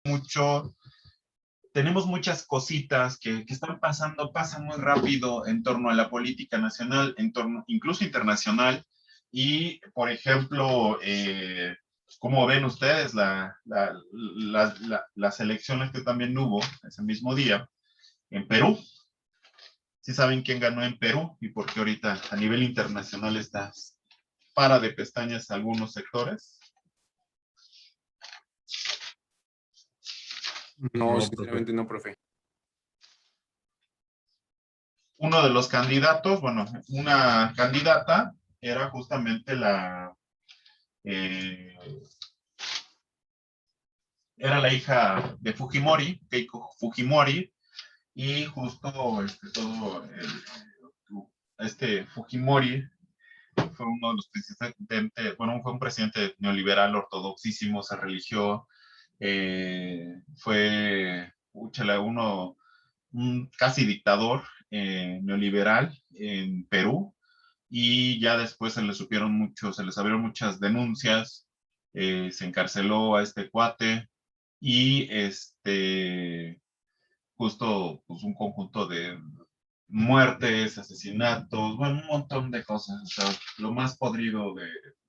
mucho, tenemos muchas cositas que están pasando, pasan muy rápido en torno a la política nacional, en torno incluso internacional. Y, por ejemplo, ¿cómo ven ustedes las elecciones que también hubo ese mismo día en Perú? ¿Sí saben quién ganó en Perú y por qué ahorita a nivel internacional está para de pestañas algunos sectores? No, No, profe. sinceramente no, profe. Uno de los candidatos, bueno, una candidata era justamente eh, era la hija de Fujimori, Keiko Fujimori, y justo Fujimori fue uno de los presidentes, bueno, fue un presidente neoliberal ortodoxísimo, se religió, fue, un casi dictador neoliberal en Perú, y ya después se les abrieron muchas denuncias, se encarceló a este cuate, y justo pues, un conjunto de muertes, asesinatos, bueno, un montón de cosas. O sea, lo más podrido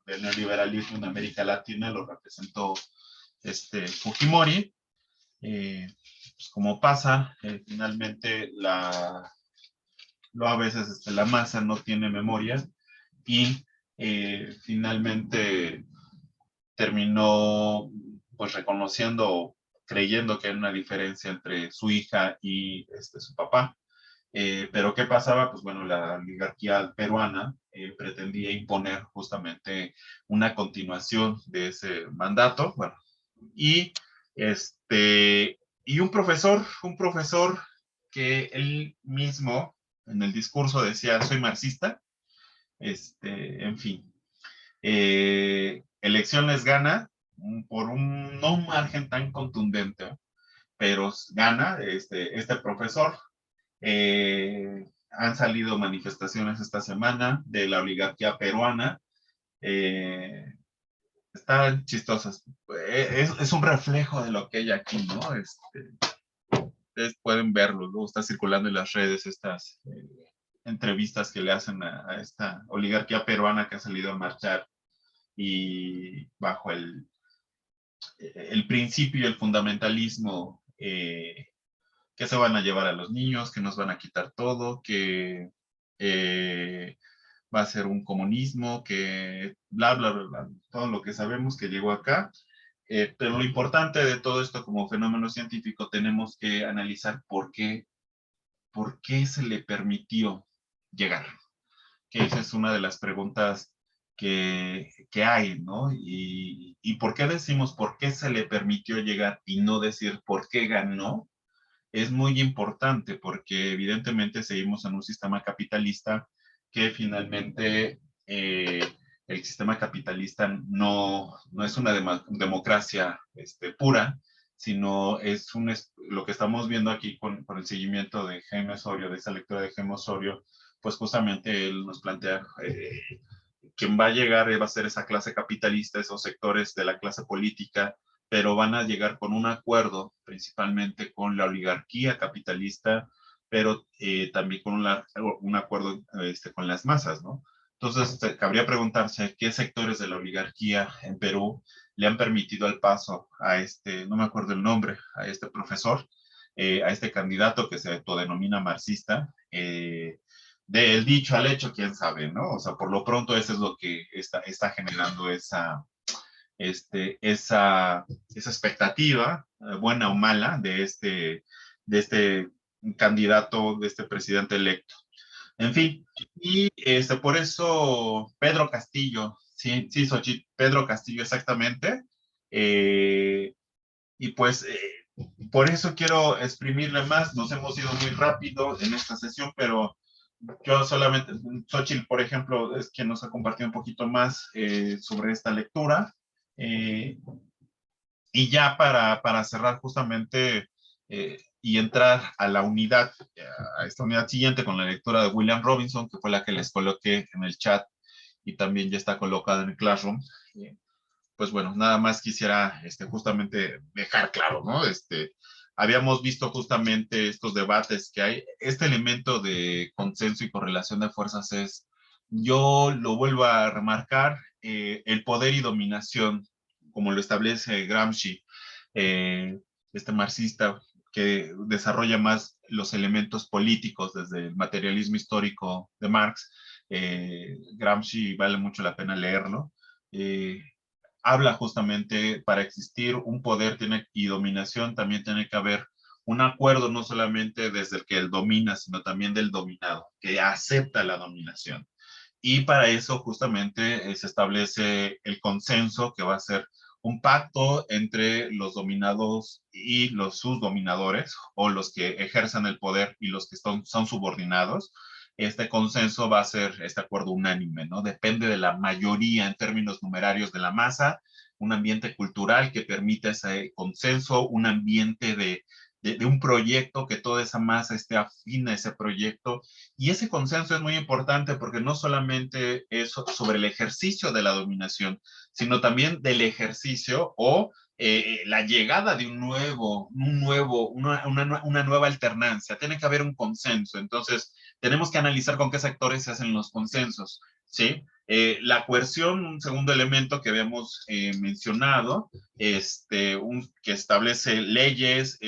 del neoliberalismo en América Latina lo representó Fujimori. Pues como pasa, finalmente a veces la masa no tiene memoria, y finalmente terminó pues reconociendo, creyendo que hay una diferencia entre su hija y su papá. Pero ¿qué pasaba? Pues bueno, la oligarquía peruana pretendía imponer justamente una continuación de ese mandato, bueno, y un profesor que él mismo en el discurso decía, soy marxista, en fin, elecciones gana por no un margen tan contundente, pero gana este profesor. Han salido manifestaciones esta semana de la oligarquía peruana. Están chistosas. Es un reflejo de lo que hay aquí, ¿no? Ustedes pueden verlo, luego está circulando en las redes estas entrevistas que le hacen a esta oligarquía peruana que ha salido a marchar y bajo el principio y el fundamentalismo que se van a llevar a los niños, que nos van a quitar todo, que va a ser un comunismo, que bla, bla, bla, bla, todo lo que sabemos que llegó acá. Pero lo importante de todo esto como fenómeno científico, tenemos que analizar por qué se le permitió llegar. Que esa es una de las preguntas que hay, ¿no? Y por qué decimos por qué se le permitió llegar y no decir por qué ganó, es muy importante porque evidentemente seguimos en un sistema capitalista que finalmente el sistema capitalista no es una democracia pura, sino lo que estamos viendo aquí con el seguimiento de Jaime Osorio, de esa lectura de Jaime Osorio, pues justamente él nos plantea quien va a llegar va a ser esa clase capitalista, esos sectores de la clase política, pero van a llegar con un acuerdo principalmente con la oligarquía capitalista, pero también con un acuerdo con las masas, ¿no? Entonces, cabría preguntarse qué sectores de la oligarquía en Perú le han permitido el paso a no me acuerdo el nombre, a este profesor, a este candidato que se autodenomina marxista, del dicho al hecho, quién sabe, ¿no? O sea, por lo pronto eso es lo que está generando esa expectativa, buena o mala, de este candidato, de este presidente electo. En fin, y por eso Pedro Castillo, sí, Xochitl, Pedro Castillo exactamente, y pues por eso quiero exprimirle más, nos hemos ido muy rápido en esta sesión, pero yo solamente, Xochitl, por ejemplo, es quien nos ha compartido un poquito más sobre esta lectura. Eh, y ya para cerrar justamente y entrar a la unidad, a esta unidad siguiente con la lectura de William Robinson, que fue la que les coloqué en el chat y también ya está colocada en el Classroom, pues bueno, nada más quisiera justamente dejar claro, ¿no? Habíamos visto justamente estos debates que hay. Este elemento de consenso y correlación de fuerzas es, yo lo vuelvo a remarcar, el poder y dominación, como lo establece Gramsci, eh, este marxista que desarrolla más los elementos políticos desde el materialismo histórico de Marx. Gramsci vale mucho la pena leerlo. Eh, Habla justamente para existir un poder y dominación también tiene que haber un acuerdo no solamente desde el que él domina, sino también del dominado, que acepta la dominación. Y para eso justamente se establece el consenso, que va a ser un pacto entre los dominados y sus dominadores, o los que ejercen el poder y los que son subordinados. Este consenso va a ser este acuerdo unánime, ¿no? Depende de la mayoría en términos numerarios de la masa, un ambiente cultural que permita ese consenso, un ambiente de un proyecto que toda esa masa esté afín a ese proyecto. Y ese consenso es muy importante porque no solamente es sobre el ejercicio de la dominación, sino también del ejercicio o la llegada de una nueva alternancia. Tiene que haber un consenso. Entonces, tenemos que analizar con qué sectores se hacen los consensos, ¿sí? La coerción, un segundo elemento que habíamos mencionado, que establece leyes,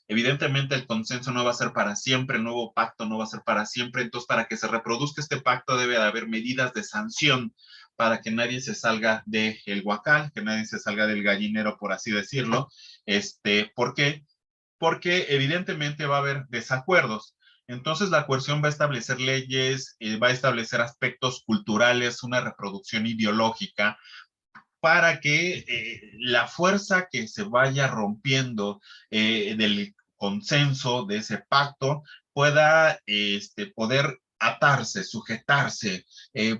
evidentemente el consenso no va a ser para siempre, el nuevo pacto no va a ser para siempre, entonces para que se reproduzca este pacto debe de haber medidas de sanción para que nadie se salga del huacal, que nadie se salga del gallinero, por así decirlo. ¿Por qué? Porque evidentemente va a haber desacuerdos. Entonces la coerción va a establecer leyes, va a establecer aspectos culturales, una reproducción ideológica, para que la fuerza que se vaya rompiendo del consenso, de ese pacto, pueda poder atarse, sujetarse,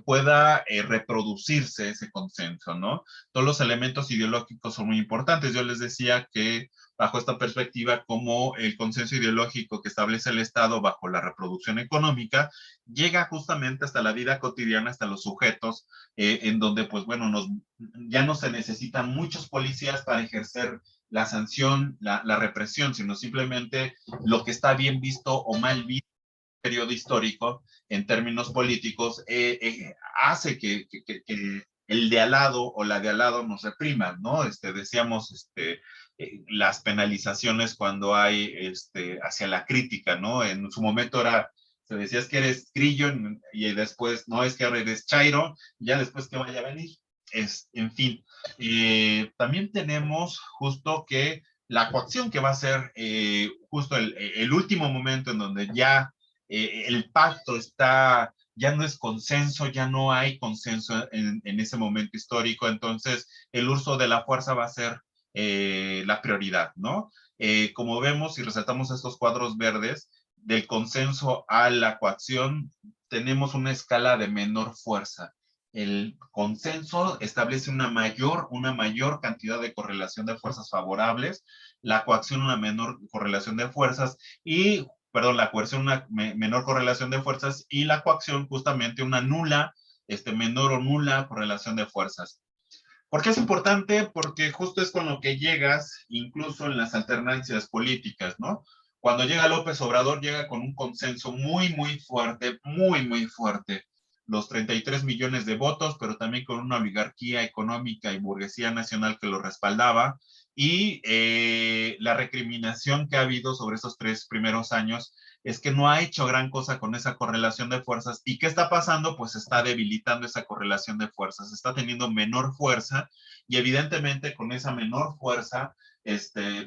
pueda reproducirse ese consenso, ¿no? Todos los elementos ideológicos son muy importantes. Yo les decía que bajo esta perspectiva, como el consenso ideológico que establece el Estado bajo la reproducción económica, llega justamente hasta la vida cotidiana, hasta los sujetos, en donde, pues bueno, ya no se necesitan muchos policías para ejercer la sanción, la represión, sino simplemente lo que está bien visto o mal visto en el periodo histórico en términos políticos hace que el de al lado o la de al lado nos repriman, ¿no? Decíamos, las penalizaciones cuando hay hacia la crítica, ¿no? En su momento se decía es que eres grillo y después no es que ahora eres chairo, ya después que vaya a venir. En fin, también tenemos justo que la coacción que va a ser justo el último momento en donde ya el pacto ya no es consenso, ya no hay consenso en ese momento histórico, entonces el uso de la fuerza va a ser la prioridad, ¿no? Como vemos y resaltamos estos cuadros verdes, del consenso a la coacción, tenemos una escala de menor fuerza. El consenso establece una mayor cantidad de correlación de fuerzas favorables, la coacción una menor correlación de fuerzas y, perdón, la coerción una menor correlación de fuerzas y la coacción justamente una nula, menor o nula correlación de fuerzas. ¿Por qué es importante? Porque justo es con lo que llegas, incluso en las alternancias políticas, ¿no? Cuando llega López Obrador, llega con un consenso muy, muy fuerte, muy, muy fuerte. Los 33 millones de votos, pero también con una oligarquía económica y burguesía nacional que lo respaldaba. Y la recriminación que ha habido sobre esos 3 primeros años es que no ha hecho gran cosa con esa correlación de fuerzas. ¿Y qué está pasando? Pues está debilitando esa correlación de fuerzas, está teniendo menor fuerza y evidentemente con esa menor fuerza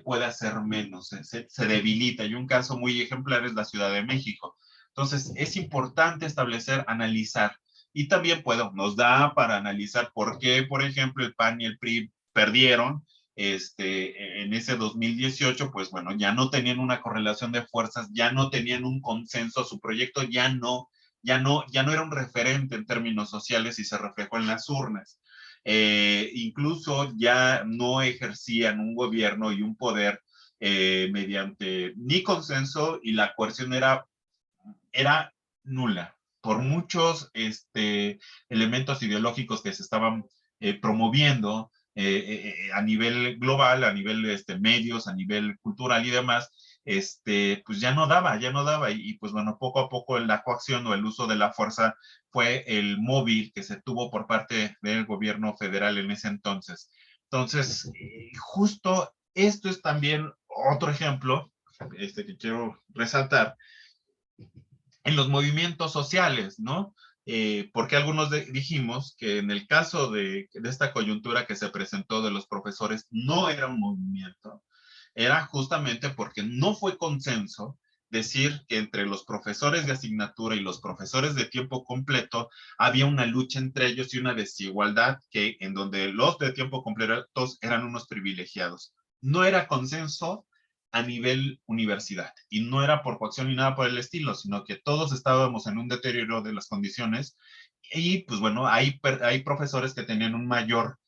puede hacer menos, se debilita. Y un caso muy ejemplar es la Ciudad de México. Entonces, es importante establecer, analizar. Y también nos da para analizar por qué, por ejemplo, el PAN y el PRI perdieron en ese 2018, pues bueno, ya no tenían una correlación de fuerzas, ya no tenían un consenso, su proyecto ya no era un referente en términos sociales y se reflejó en las urnas. Incluso ya no ejercían un gobierno y un poder mediante ni consenso y la coerción era nula por muchos elementos ideológicos que se estaban promoviendo a nivel global, a nivel medios, a nivel cultural y demás, pues ya no daba, y pues bueno, poco a poco la coacción o el uso de la fuerza fue el móvil que se tuvo por parte del gobierno federal en ese entonces. Entonces, justo esto es también otro ejemplo que quiero resaltar en los movimientos sociales, ¿no? Porque algunos dijimos que en el caso de esta coyuntura que se presentó de los profesores no era un movimiento, era justamente porque no fue consenso decir que entre los profesores de asignatura y los profesores de tiempo completo había una lucha entre ellos y una desigualdad que en donde los de tiempo completo eran unos privilegiados. No era consenso a nivel universidad y no era por coacción ni nada por el estilo, sino que todos estábamos en un deterioro de las condiciones y pues bueno, hay profesores que tenían un mayor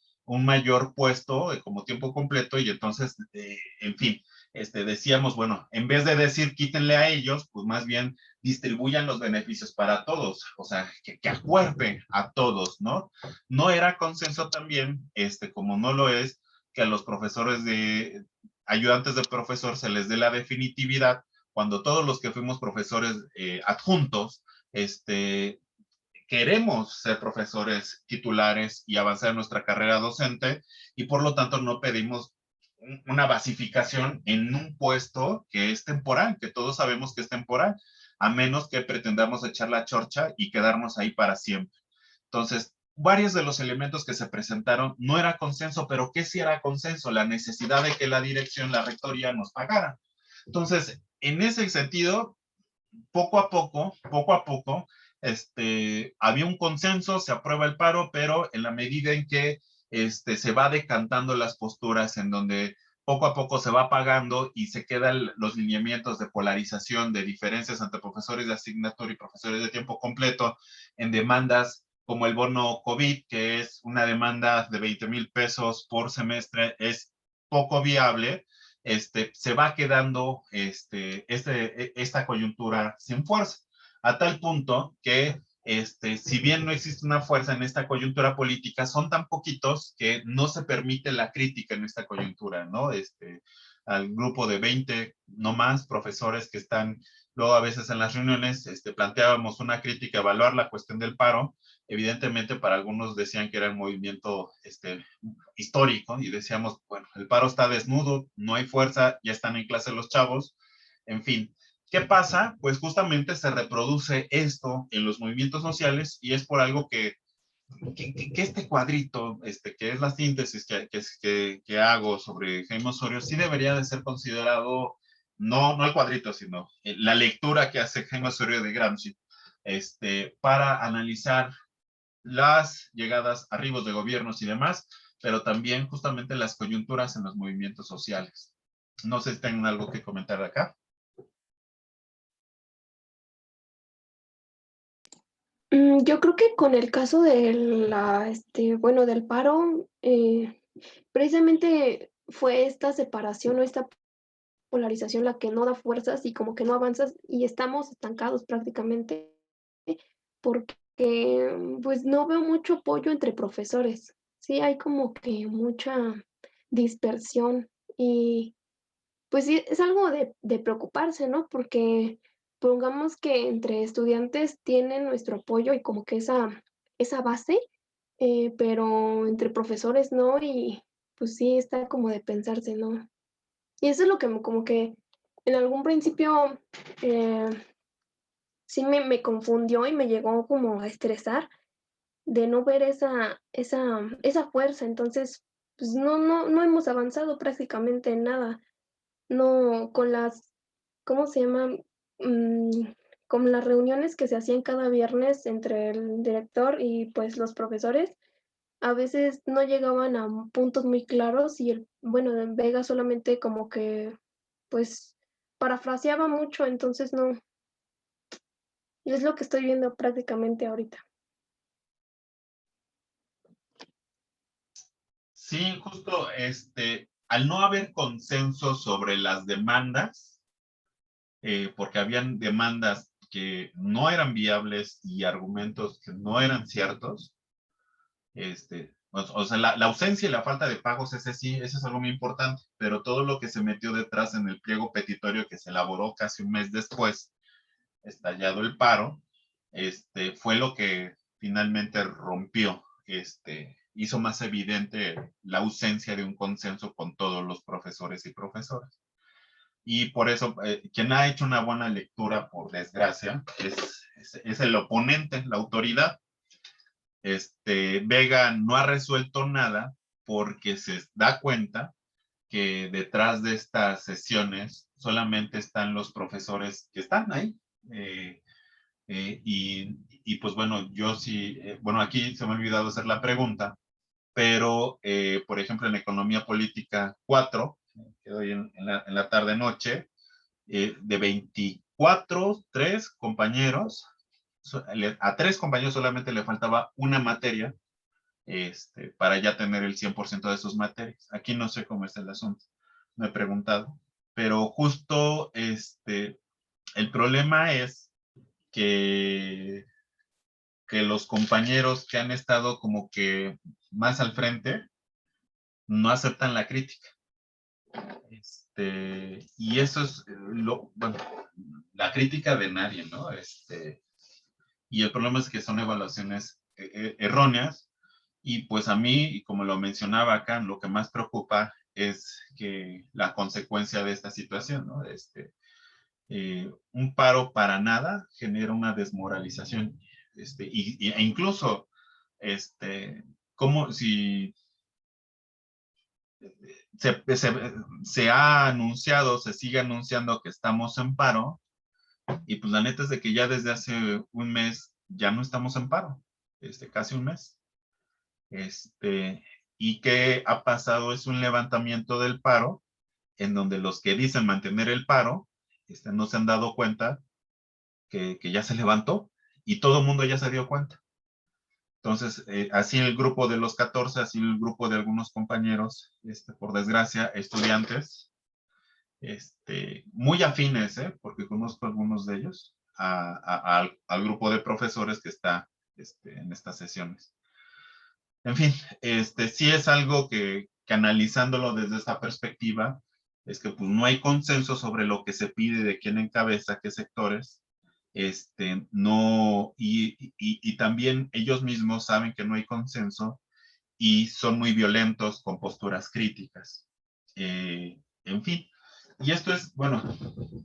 puesto como tiempo completo y entonces, en fin, decíamos, bueno, en vez de decir quítenle a ellos, pues más bien distribuyan los beneficios para todos, o sea, que acuerpen a todos, ¿no? No era consenso también, como no lo es, que a los profesores de ayudantes de profesor se les dé la definitividad cuando todos los que fuimos profesores adjuntos, queremos ser profesores titulares y avanzar en nuestra carrera docente y por lo tanto no pedimos una basificación en un puesto que es temporal, que todos sabemos que es temporal, a menos que pretendamos echar la chorcha y quedarnos ahí para siempre. Entonces, varios de los elementos que se presentaron no era consenso, pero ¿qué sí era consenso? La necesidad de que la dirección, la rectoría nos pagara. Entonces, en ese sentido, poco a poco, había un consenso, se aprueba el paro, pero en la medida en que se va decantando las posturas, en donde poco a poco se va pagando y se quedan los lineamientos de polarización, de diferencias entre profesores de asignatura y profesores de tiempo completo, en demandas como el bono COVID, que es una demanda de 20,000 pesos por semestre, es poco viable, se va quedando esta coyuntura sin fuerza, a tal punto que si bien no existe una fuerza en esta coyuntura política, son tan poquitos que no se permite la crítica en esta coyuntura, ¿no? Al grupo de 20, no más, profesores que están luego a veces en las reuniones, planteábamos una crítica, evaluar la cuestión del paro. Evidentemente para algunos decían que era un movimiento histórico y decíamos, bueno, el paro está desnudo, no hay fuerza, ya están en clase los chavos, en fin. ¿Qué pasa? Pues justamente se reproduce esto en los movimientos sociales y es por algo que este cuadrito, que es la síntesis que hago sobre Jaime Osorio, sí debería de ser considerado, no el cuadrito, sino la lectura que hace Jaime Osorio de Gramsci, para analizar las llegadas, arribos de gobiernos y demás, pero también justamente las coyunturas en los movimientos sociales. No sé si tienen algo que comentar de acá. Yo creo que con el caso de bueno, del paro, precisamente fue esta separación o esta polarización la que no da fuerzas y como que no avanzas y estamos estancados prácticamente porque, pues, no veo mucho apoyo entre profesores. Sí, hay como que mucha dispersión y, pues sí, es algo de preocuparse, ¿no? Porque pongamos que entre estudiantes tienen nuestro apoyo y como que esa base, pero entre profesores no, y pues sí, está como de pensarse, ¿no? Y eso es lo que como que en algún principio, eh, sí me confundió y me llegó como a estresar de no ver esa fuerza. Entonces, pues no hemos avanzado prácticamente en nada. No, con las, ¿cómo se llama? Mm, con las reuniones que se hacían cada viernes entre el director y, pues, los profesores, a veces no llegaban a puntos muy claros y bueno, Vega solamente como que, pues, parafraseaba mucho, entonces no, es lo que estoy viendo prácticamente ahorita. Sí, justo, al no haber consenso sobre las demandas, porque habían demandas que no eran viables y argumentos que no eran ciertos, O sea, la ausencia y la falta de pagos, ese sí, ese es algo muy importante, pero todo lo que se metió detrás en el pliego petitorio que se elaboró casi un mes después, estallado el paro, fue lo que finalmente rompió, hizo más evidente la ausencia de un consenso con todos los profesores y profesoras. Y por eso, quien ha hecho una buena lectura, por desgracia, es el oponente, la autoridad. Vega no ha resuelto nada porque se da cuenta que detrás de estas sesiones solamente están los profesores que están ahí. Y pues bueno, yo sí, bueno, aquí se me ha olvidado hacer la pregunta, pero por ejemplo en Economía Política 4, que doy en la tarde-noche, de 24, 3 compañeros, a 3 compañeros solamente le faltaba una materia para ya tener el 100% de sus materias. Aquí no sé cómo está el asunto, me he preguntado, pero justo el problema es que, que los compañeros que han estado como que más al frente no aceptan la crítica. Y eso es bueno, la crítica de nadie, ¿no? Y el problema es que son evaluaciones erróneas y pues a mí, y como lo mencionaba acá, lo que más preocupa es que la consecuencia de esta situación, ¿no? Un paro para nada genera una desmoralización, e incluso, como si se ha anunciado, se sigue anunciando que estamos en paro, y pues la neta es de que ya desde hace un mes ya no estamos en paro, casi un mes. Y qué ha pasado es un levantamiento del paro, en donde los que dicen mantener el paro, no se han dado cuenta que ya se levantó, y todo el mundo ya se dio cuenta. Entonces, así el grupo de los 14, así el grupo de algunos compañeros, por desgracia, estudiantes, muy afines, porque conozco algunos de ellos, al grupo de profesores que está en estas sesiones. En fin, sí es algo que analizándolo desde esta perspectiva, es que pues no hay consenso sobre lo que se pide de quién encabeza, qué sectores, no, y también ellos mismos saben que no hay consenso y son muy violentos con posturas críticas. En fin, y esto es, bueno,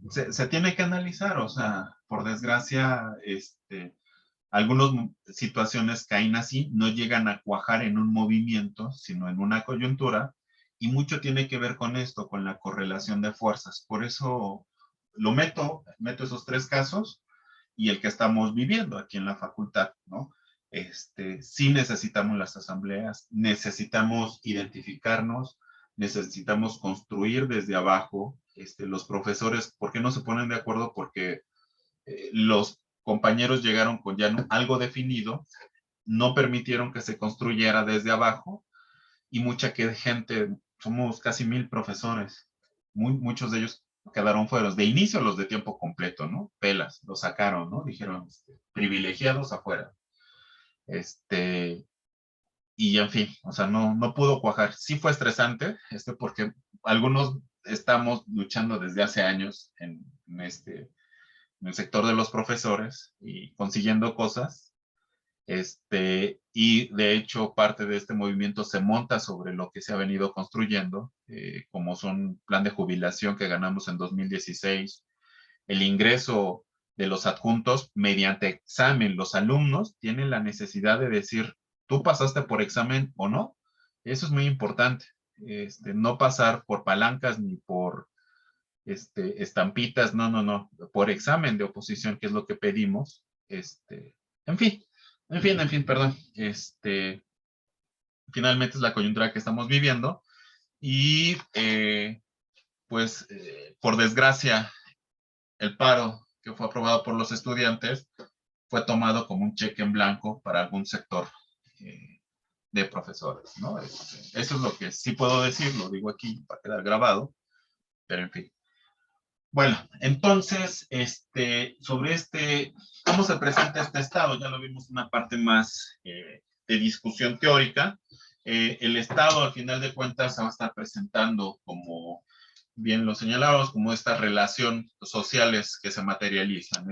se tiene que analizar, o sea, por desgracia, algunas situaciones caen así, no llegan a cuajar en un movimiento, sino en una coyuntura, y mucho tiene que ver con esto, con la correlación de fuerzas. Por eso lo meto esos 3 casos y el que estamos viviendo aquí en la facultad, ¿no? Sí necesitamos las asambleas, necesitamos identificarnos, necesitamos construir desde abajo. Los profesores, ¿por qué no se ponen de acuerdo? Porque los compañeros llegaron con ya algo definido, no permitieron que se construyera desde abajo, y mucha gente, somos casi 1000 profesores, muchos de ellos quedaron fuera, de inicio los de tiempo completo, ¿no? Pelas, los sacaron, ¿no? Dijeron, privilegiados afuera. Y en fin, o sea, no pudo cuajar. Sí fue estresante, porque algunos estamos luchando desde hace años en el sector de los profesores y consiguiendo cosas. Y de hecho parte de este movimiento se monta sobre lo que se ha venido construyendo, como son plan de jubilación que ganamos en 2016, el ingreso de los adjuntos mediante examen. Los alumnos tienen la necesidad de decir, ¿tú pasaste por examen o no? Eso es muy importante. No pasar por palancas ni por estampitas, no, por examen de oposición, que es lo que pedimos. En fin, perdón. Finalmente es la coyuntura que estamos viviendo y pues por desgracia el paro que fue aprobado por los estudiantes fue tomado como un cheque en blanco para algún sector de profesores, ¿no? Eso es lo que sí puedo decir, lo digo aquí para quedar grabado, pero en fin. Bueno, entonces, sobre cómo se presenta este estado, ya lo vimos una parte más de discusión teórica. El Estado, al final de cuentas, se va a estar presentando como bien lo señalábamos, como estas relaciones sociales que se materializan.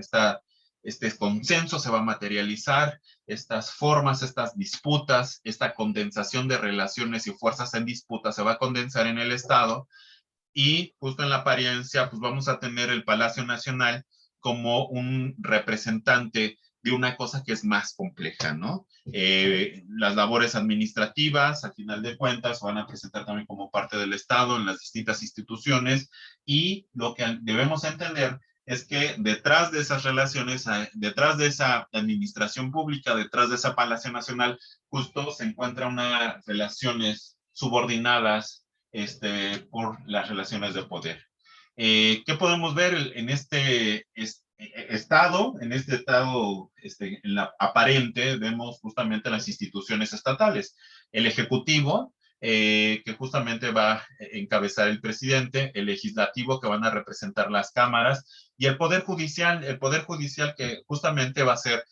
Este consenso se va a materializar, estas formas, estas disputas, esta condensación de relaciones y fuerzas en disputa se va a condensar en el Estado y justo en la apariencia, pues vamos a tener el Palacio Nacional como un representante de una cosa que es más compleja, ¿no? Las labores administrativas, al final de cuentas, se van a presentar también como parte del Estado en las distintas instituciones y lo que debemos entender es que detrás de esas relaciones, detrás de esa administración pública, detrás de esa Palacio Nacional, justo se encuentran unas relaciones subordinadas por las relaciones de poder. ¿Qué podemos ver en este estado? En este estado en la aparente vemos justamente las instituciones estatales. El Ejecutivo, que justamente va a encabezar el presidente, el Legislativo, que van a representar las cámaras, y el Poder Judicial que justamente va a ser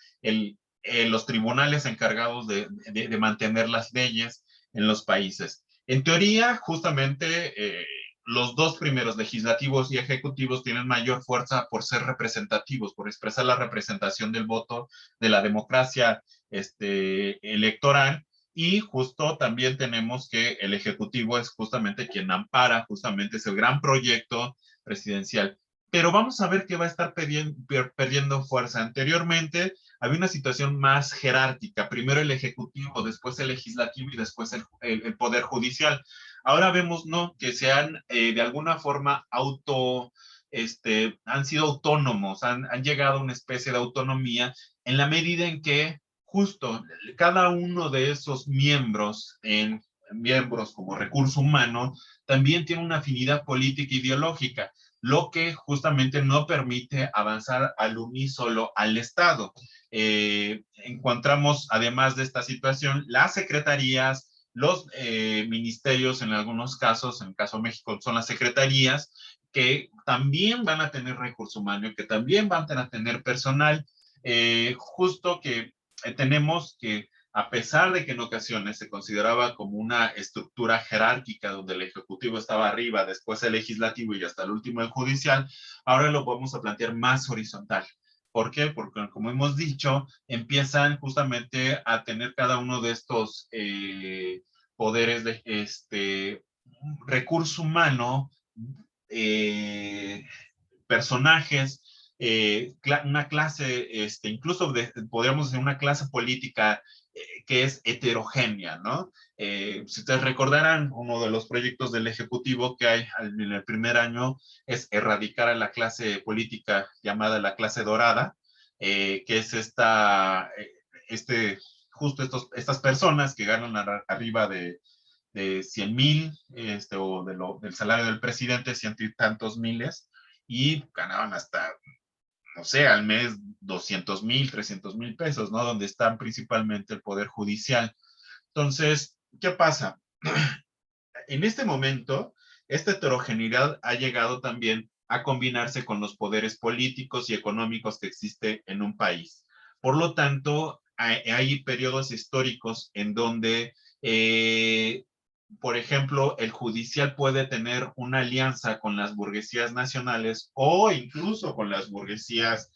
los tribunales encargados de mantener las leyes en los países. En teoría, justamente, los dos primeros, legislativos y ejecutivos, tienen mayor fuerza por ser representativos, por expresar la representación del voto, de la democracia electoral, y justo también tenemos que el ejecutivo es justamente quien ampara, justamente es el gran proyecto presidencial. Pero vamos a ver que va a estar perdiendo fuerza. Anteriormente había una situación más jerárquica, primero el ejecutivo, después el legislativo y después el poder judicial. Ahora vemos, ¿no?, que se han de alguna forma han sido autónomos, han llegado a una especie de autonomía en la medida en que justo cada uno de esos miembros como recurso humano, también tiene una afinidad política e ideológica, lo que justamente no permite avanzar al unísono al Estado. Encontramos, además de esta situación, las secretarías, los ministerios en algunos casos, en el caso de México son las secretarías, que también van a tener recurso humano, que también van a tener personal, justo que tenemos que, a pesar de que en ocasiones se consideraba como una estructura jerárquica donde el ejecutivo estaba arriba, después el legislativo y hasta el último el judicial, ahora lo vamos a plantear más horizontal. ¿Por qué? Porque, como hemos dicho, empiezan justamente a tener cada uno de estos poderes de recurso humano, personajes, una clase, incluso podríamos decir una clase política que es heterogénea, ¿no? Si ustedes recordarán, uno de los proyectos del Ejecutivo que hay en el primer año es erradicar a la clase política llamada la clase dorada, que es justo estas personas que ganan arriba de 100,000, o del salario del presidente, ciento y tantos miles, y ganaban hasta, no sé, al mes 200,000, 300,000 pesos, ¿no? Donde están principalmente el Poder Judicial. Entonces, ¿qué pasa? En este momento, esta heterogeneidad ha llegado también a combinarse con los poderes políticos y económicos que existe en un país. Por lo tanto, hay periodos históricos en donde, por ejemplo, el judicial puede tener una alianza con las burguesías nacionales o incluso con las burguesías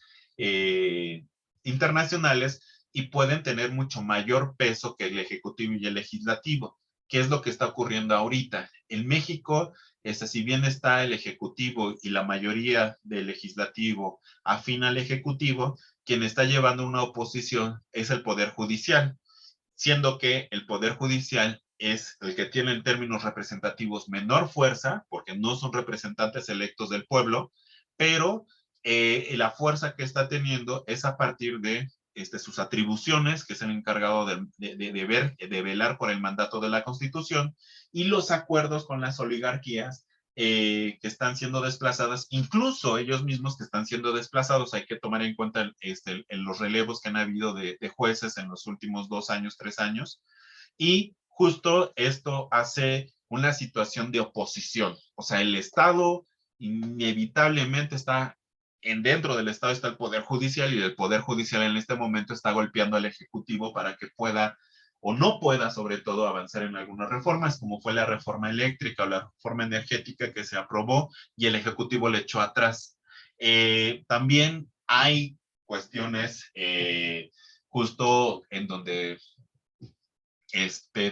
internacionales, y pueden tener mucho mayor peso que el ejecutivo y el legislativo. ¿Qué es lo que está ocurriendo ahorita? En México, si bien está el ejecutivo y la mayoría del legislativo afín al ejecutivo, quien está llevando una oposición es el Poder Judicial, siendo que el Poder Judicial es el que tiene en términos representativos menor fuerza, porque no son representantes electos del pueblo, pero la fuerza que está teniendo es a partir de sus atribuciones, que es el encargado de velar por el mandato de la Constitución, y los acuerdos con las oligarquías que están siendo desplazadas, incluso ellos mismos que están siendo desplazados. Hay que tomar en cuenta los relevos que han habido de jueces en los últimos 2 años, 3 años, y justo esto hace una situación de oposición. O sea, el Estado inevitablemente dentro del Estado está el Poder Judicial, y el Poder Judicial en este momento está golpeando al Ejecutivo para que pueda o no pueda sobre todo avanzar en algunas reformas, como fue la reforma eléctrica o la reforma energética que se aprobó y el Ejecutivo le echó atrás. También hay cuestiones justo en donde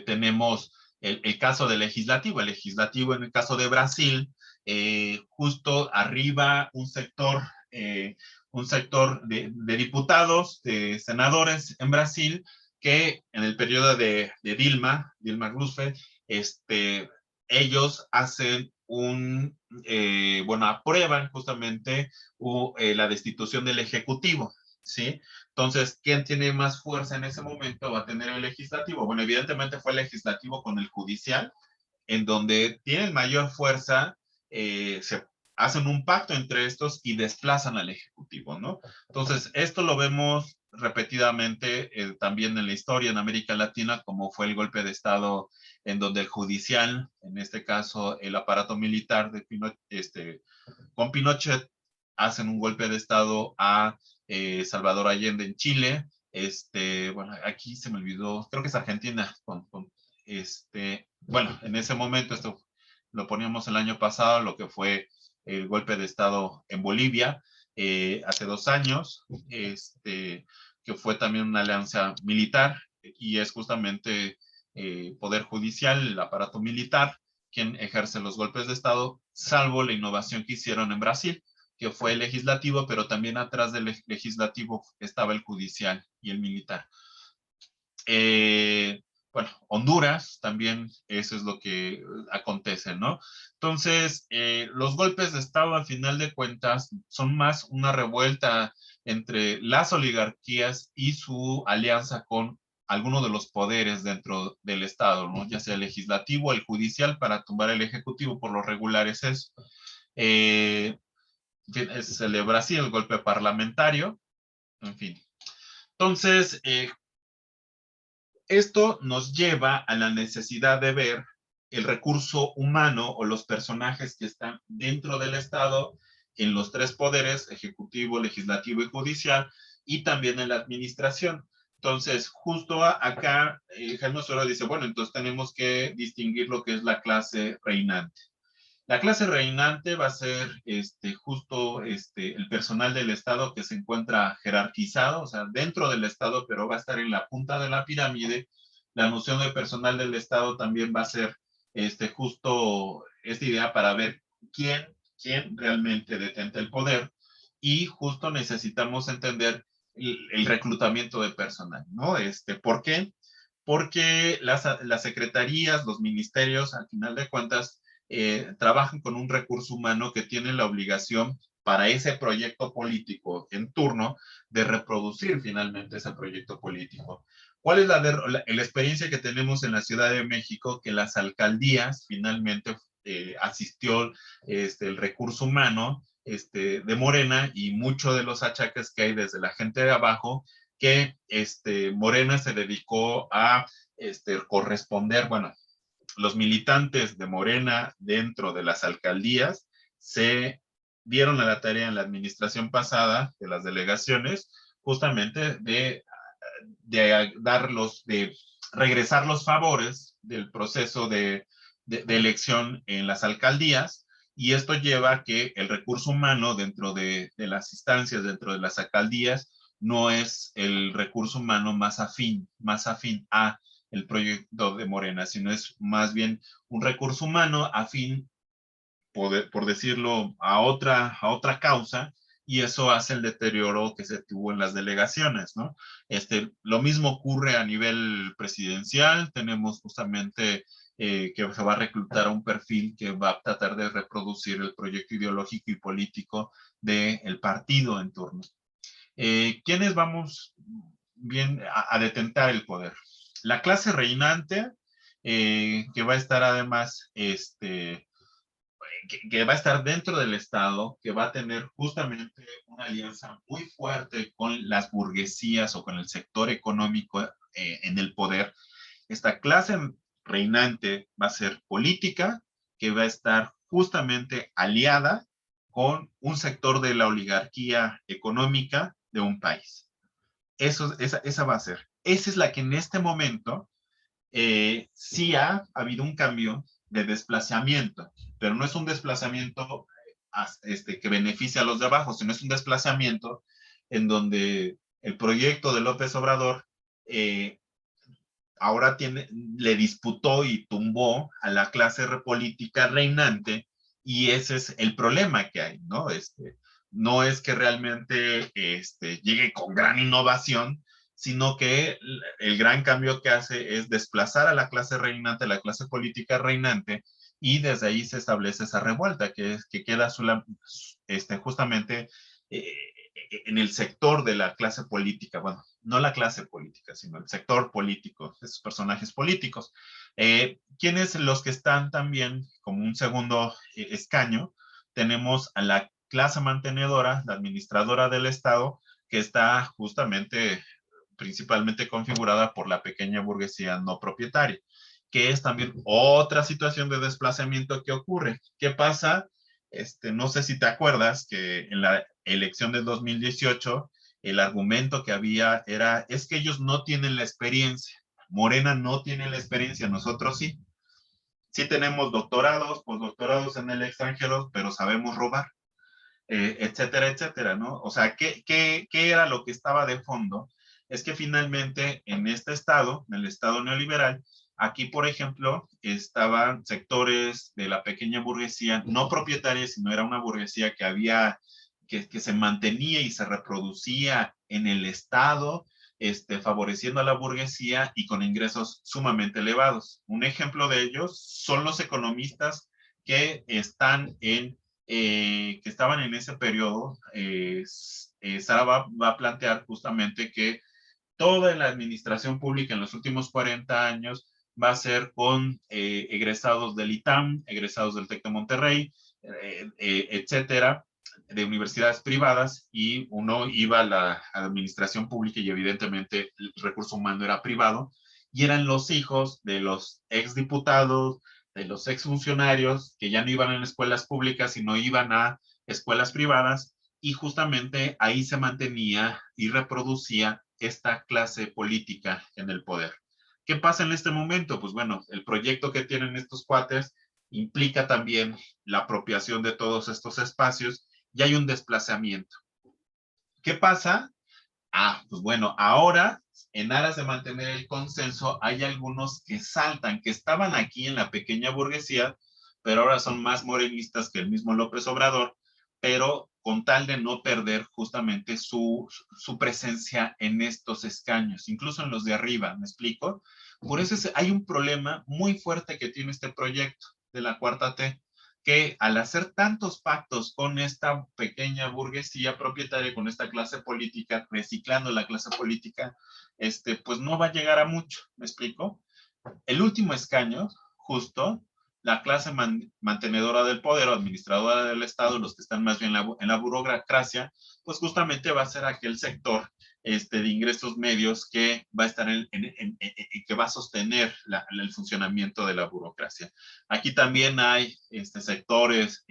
tenemos el caso del legislativo. El legislativo en el caso de Brasil, justo arriba un sector de diputados, de senadores en Brasil, que en el periodo de Dilma Rousseff, ellos hacen aprueban justamente la destitución del Ejecutivo, ¿sí? Entonces, ¿quién tiene más fuerza en ese momento? Va a tener el legislativo. Bueno, evidentemente fue el legislativo con el judicial, en donde tienen mayor fuerza, se hacen un pacto entre estos y desplazan al ejecutivo, ¿no? Entonces, esto lo vemos repetidamente también en la historia en América Latina, como fue el golpe de Estado en donde el judicial, en este caso el aparato militar de con Pinochet, hacen un golpe de Estado a Salvador Allende en Chile. Bueno, aquí se me olvidó, creo que es Argentina, bueno, en ese momento esto lo poníamos el año pasado, lo que fue el golpe de Estado en Bolivia, hace 2 años, que fue también una alianza militar, y es justamente Poder Judicial, el aparato militar, quien ejerce los golpes de Estado, salvo la innovación que hicieron en Brasil, que fue el legislativo, pero también atrás del legislativo estaba el judicial y el militar. Bueno, Honduras también, eso es lo que acontece, ¿no? Entonces, los golpes de Estado, al final de cuentas, son más una revuelta entre las oligarquías y su alianza con alguno de los poderes dentro del Estado, ¿no? Ya sea el legislativo o el judicial, para tumbar el ejecutivo. Por lo regular es eso. Es el de Brasil, el golpe parlamentario, en fin. Entonces, esto nos lleva a la necesidad de ver el recurso humano o los personajes que están dentro del Estado, en los tres poderes, ejecutivo, legislativo y judicial, y también en la administración. Entonces, justo acá, Jaime Osorio dice, bueno, entonces tenemos que distinguir lo que es la clase reinante. La clase reinante va a ser justo el personal del Estado que se encuentra jerarquizado, o sea, dentro del Estado, pero va a estar en la punta de la pirámide. La noción de personal del Estado también va a ser justo esta idea para ver quién realmente detenta el poder, y justo necesitamos entender el reclutamiento de personal, ¿no? ¿Por qué? Porque las secretarías, los ministerios, al final de cuentas, trabajan con un recurso humano que tiene la obligación para ese proyecto político en turno de reproducir finalmente ese proyecto político. ¿Cuál es la experiencia que tenemos en la Ciudad de México? Que las alcaldías finalmente asistió el recurso humano de Morena, y muchos de los achaques que hay desde la gente de abajo, que Morena se dedicó a corresponder, bueno, los militantes de Morena dentro de las alcaldías se dieron a la tarea en la administración pasada de las delegaciones, justamente de regresar los favores del proceso de elección en las alcaldías, y esto lleva a que el recurso humano dentro de las instancias, dentro de las alcaldías, no es el recurso humano más afín a el proyecto de Morena, sino es más bien un recurso humano afín, por decirlo, a otra causa, y eso hace el deterioro que se tuvo en las delegaciones, ¿no? Lo mismo ocurre a nivel presidencial. Tenemos justamente que se va a reclutar a un perfil que va a tratar de reproducir el proyecto ideológico y político del partido en turno. ¿Quiénes vamos bien a detentar el poder? La clase reinante, que va a estar además, que va a estar dentro del Estado, que va a tener justamente una alianza muy fuerte con las burguesías o con el sector económico en el poder. Esta clase reinante va a ser política, que va a estar justamente aliada con un sector de la oligarquía económica de un país. Esa va a ser. Esa es la que en este momento sí ha habido un cambio de desplazamiento, pero no es un desplazamiento que beneficia a los de abajo, sino es un desplazamiento en donde el proyecto de López Obrador eh, ahora le disputó y tumbó a la clase política reinante, y ese es el problema que hay, ¿no? No es que realmente llegue con gran innovación, sino que el gran cambio que hace es desplazar a la clase reinante, a la clase política reinante, y desde ahí se establece esa revuelta que queda justamente eh, en el sector de la clase política, bueno, no la clase política, sino el sector político, esos personajes políticos. ¿Quiénes los que están también como un segundo escaño? Tenemos a la clase mantenedora, la administradora del Estado, que está justamente principalmente configurada por la pequeña burguesía no propietaria, que es también otra situación de desplazamiento que ocurre. ¿Qué pasa? No sé si te acuerdas que en la elección del 2018 el argumento que había era, es que ellos no tienen la experiencia, Morena no tiene la experiencia, nosotros sí. Sí tenemos doctorados, postdoctorados en el extranjero, pero sabemos robar, etcétera, etcétera, ¿no? O sea, ¿qué era lo que estaba de fondo? Es que finalmente en este estado, en el estado neoliberal, aquí, por ejemplo, estaban sectores de la pequeña burguesía, no propietaria, sino era una burguesía que se mantenía y se reproducía en el estado, favoreciendo a la burguesía y con ingresos sumamente elevados. Un ejemplo de ellos son los economistas que estaban en ese periodo. Sara va a plantear justamente que toda la administración pública en los últimos 40 años va a ser con egresados del ITAM, egresados del TEC de Monterrey, etcétera, de universidades privadas, y uno iba a la administración pública y evidentemente el recurso humano era privado, y eran los hijos de los exdiputados, de los exfuncionarios que ya no iban a escuelas públicas, sino iban a escuelas privadas, y justamente ahí se mantenía y reproducía esta clase política en el poder. ¿Qué pasa en este momento? Pues bueno, el proyecto que tienen estos cuates implica también la apropiación de todos estos espacios y hay un desplazamiento. ¿Qué pasa? Pues bueno, ahora, en aras de mantener el consenso, hay algunos que saltan, que estaban aquí en la pequeña burguesía, pero ahora son más morenistas que el mismo López Obrador, pero con tal de no perder justamente su presencia en estos escaños, incluso en los de arriba, ¿me explico? Por eso hay un problema muy fuerte que tiene este proyecto de la Cuarta T, que al hacer tantos pactos con esta pequeña burguesía propietaria, con esta clase política, reciclando la clase política, pues no va a llegar a mucho, ¿me explico? El último escaño, justo, la clase mantenedora del poder o administradora del Estado, los que están más bien en la burocracia, pues justamente va a ser aquel sector de ingresos medios que va a estar que va a sostener el funcionamiento de la burocracia. Aquí también hay sectores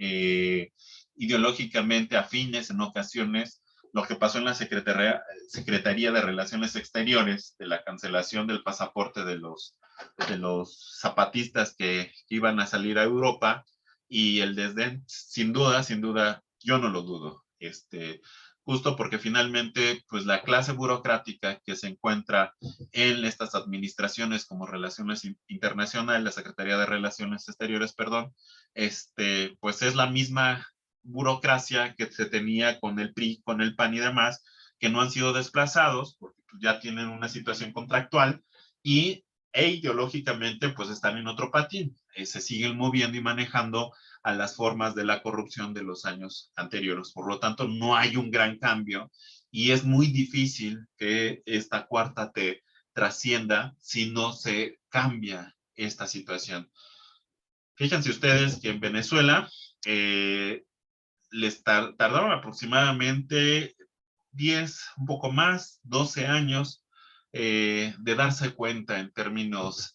ideológicamente afines en ocasiones. Lo que pasó en la Secretaría de Relaciones Exteriores, de la cancelación del pasaporte de los zapatistas que iban a salir a Europa, y el desdén, sin duda, yo no lo dudo. Justo porque finalmente, pues la clase burocrática que se encuentra en estas administraciones como Relaciones Internacionales, la Secretaría de Relaciones Exteriores, perdón, pues es la misma burocracia que se tenía con el PRI, con el PAN y demás, que no han sido desplazados porque pues, ya tienen una situación contractual y ideológicamente pues están en otro patín, se siguen moviendo y manejando a las formas de la corrupción de los años anteriores. Por lo tanto, no hay un gran cambio y es muy difícil que esta cuarta T trascienda si no se cambia esta situación. Fíjense ustedes que en Venezuela les tardaron aproximadamente 10, un poco más, 12 años de darse cuenta en términos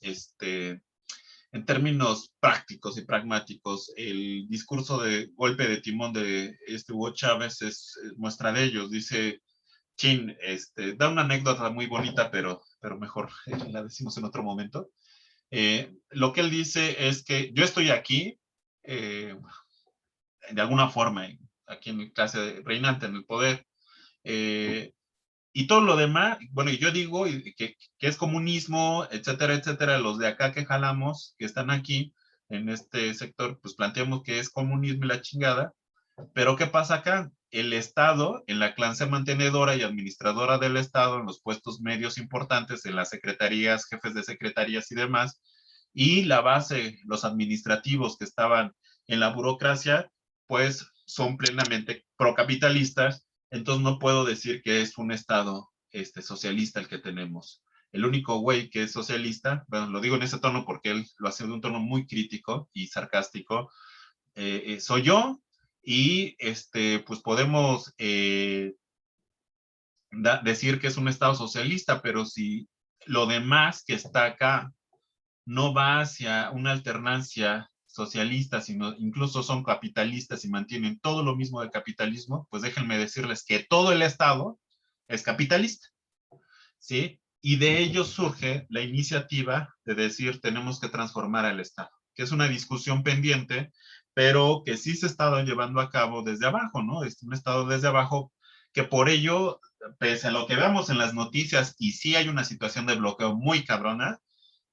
prácticos y pragmáticos. El discurso de golpe de timón de Hugo Chávez es muestra de ellos. Dice, Chin, da una anécdota muy bonita, pero mejor la decimos en otro momento. Lo que él dice es que yo estoy aquí, de alguna forma, aquí en mi clase reinante, en el poder, y todo lo demás, bueno, y yo digo que es comunismo, etcétera, etcétera, los de acá que jalamos, que están aquí en este sector, pues planteamos que es comunismo y la chingada, pero ¿qué pasa acá? El Estado, en la clase mantenedora y administradora del Estado, en los puestos medios importantes, en las secretarías, jefes de secretarías y demás, y la base, los administrativos que estaban en la burocracia, pues son plenamente procapitalistas, entonces no puedo decir que es un Estado socialista el que tenemos. El único güey que es socialista, bueno, lo digo en ese tono porque él lo hace de un tono muy crítico y sarcástico, soy yo, y pues podemos decir que es un Estado socialista, pero si lo demás que está acá no va hacia una alternancia socialista, sino incluso son capitalistas y mantienen todo lo mismo del capitalismo, pues déjenme decirles que todo el Estado es capitalista, ¿sí? Y de ello surge la iniciativa de decir tenemos que transformar al Estado, que es una discusión pendiente, pero que sí se ha estado llevando a cabo desde abajo, ¿no? Es un Estado desde abajo que por ello, pese a lo que veamos en las noticias, y sí hay una situación de bloqueo muy cabrona,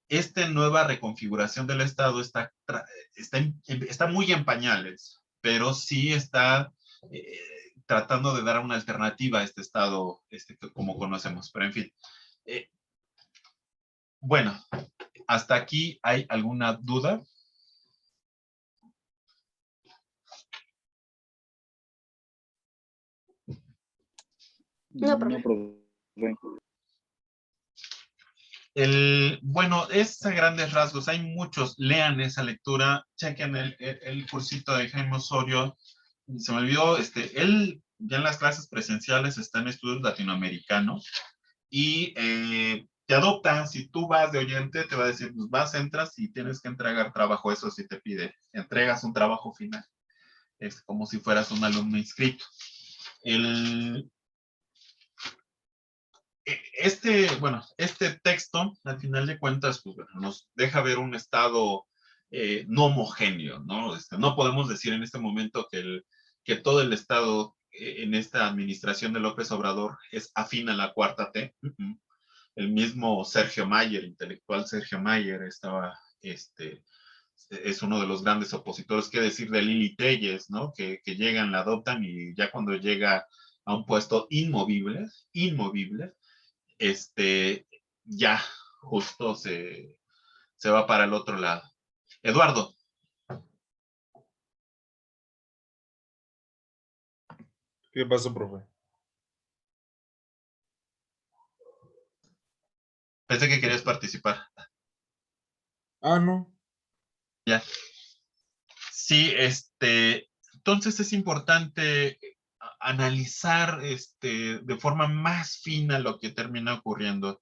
esta nueva reconfiguración del Estado está muy en pañales, pero sí está eh, tratando de dar una alternativa a este Estado como conocemos. Pero en fin, eh, bueno, hasta aquí hay alguna duda. No, No, profe. profe. Bueno, es a grandes rasgos, hay muchos, lean esa lectura, chequen el cursito de Jaime Osorio, se me olvidó, él ya en las clases presenciales está en estudios latinoamericanos y te adoptan, si tú vas de oyente, te va a decir, pues vas, entras y tienes que entregar trabajo, eso sí te pide, entregas un trabajo final, es como si fueras un alumno inscrito. El, este texto, al final de cuentas, pues, bueno, nos deja ver un estado no homogéneo, ¿no? No podemos decir en este momento que todo el estado en esta administración de López Obrador es afín a la cuarta T. El mismo Sergio Mayer, intelectual Sergio Mayer, es uno de los grandes opositores, qué decir de Lili Telles, ¿no? Que llegan, la adoptan y ya cuando llega a un puesto inmovible, ya justo se va para el otro lado. Eduardo. ¿Qué pasó, profe? Pensé que querías participar. Ah, no. Ya. Sí, entonces es importante analizar de forma más fina lo que termina ocurriendo.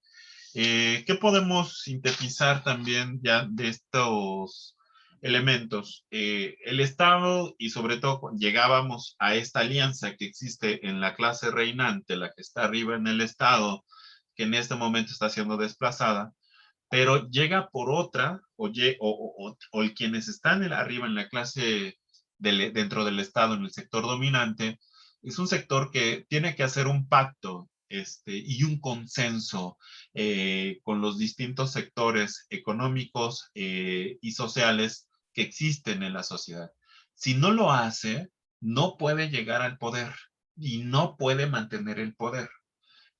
¿Qué podemos sintetizar también ya de estos elementos? El Estado y sobre todo llegábamos a esta alianza que existe en la clase reinante, la que está arriba en el Estado, que en este momento está siendo desplazada, pero llega por otra, o quienes están arriba en la clase dentro del Estado, en el sector dominante, es un sector que tiene que hacer un pacto y un consenso con los distintos sectores económicos y sociales que existen en la sociedad. Si no lo hace, no puede llegar al poder y no puede mantener el poder.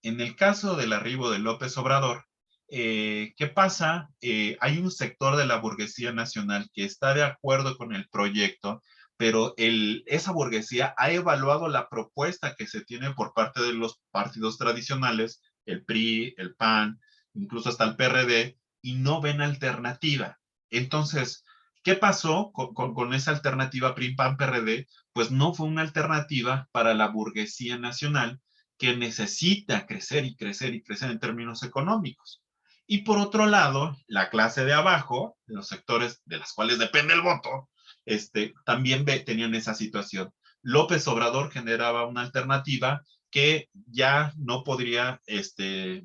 En el caso del arribo de López Obrador, ¿qué pasa? Hay un sector de la burguesía nacional que está de acuerdo con el proyecto, pero esa burguesía ha evaluado la propuesta que se tiene por parte de los partidos tradicionales, el PRI, el PAN, incluso hasta el PRD, y no ven alternativa. Entonces, ¿qué pasó con esa alternativa PRI-PAN-PRD? Pues no fue una alternativa para la burguesía nacional, que necesita crecer y crecer y crecer en términos económicos. Y por otro lado, la clase de abajo, de los sectores de los cuales depende el voto, también tenían esa situación. López Obrador generaba una alternativa que ya no podría, que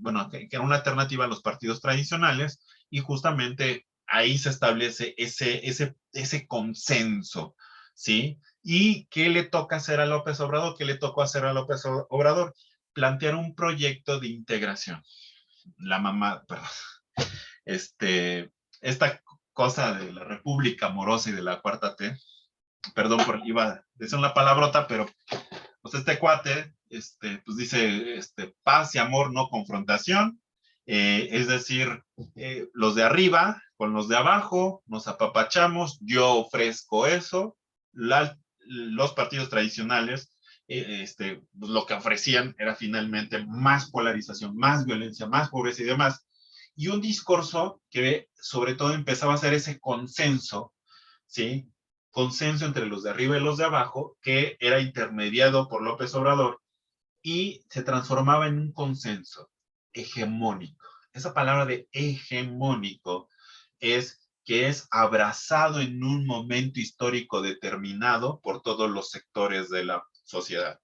era una alternativa a los partidos tradicionales y justamente ahí se establece ese consenso, ¿sí? ¿Y qué le toca hacer a López Obrador? ¿Qué le tocó hacer a López Obrador? Plantear un proyecto de integración. La mamá, perdón, esta cosa de la República Amorosa y de la Cuarta T, perdón, iba a decir una palabrota, pero pues este cuate, pues dice, paz y amor, no confrontación, es decir, los de arriba con los de abajo, nos apapachamos, yo ofrezco eso, los partidos tradicionales, pues lo que ofrecían era finalmente más polarización, más violencia, más pobreza y demás, y un discurso que sobre todo empezaba a hacer ese consenso, ¿sí? Consenso entre los de arriba y los de abajo, que era intermediado por López Obrador y se transformaba en un consenso hegemónico. Esa palabra de hegemónico es que es abrazado en un momento histórico determinado por todos los sectores de la sociedad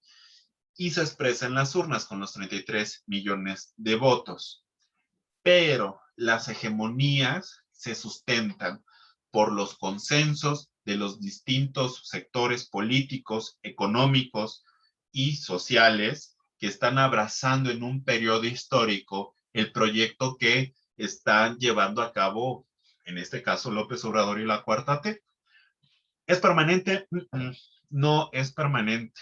y se expresa en las urnas con los 33 millones de votos. Pero las hegemonías se sustentan por los consensos de los distintos sectores políticos, económicos y sociales que están abrazando en un periodo histórico el proyecto que están llevando a cabo, en este caso López Obrador y la Cuarta T. ¿Es permanente? No es permanente.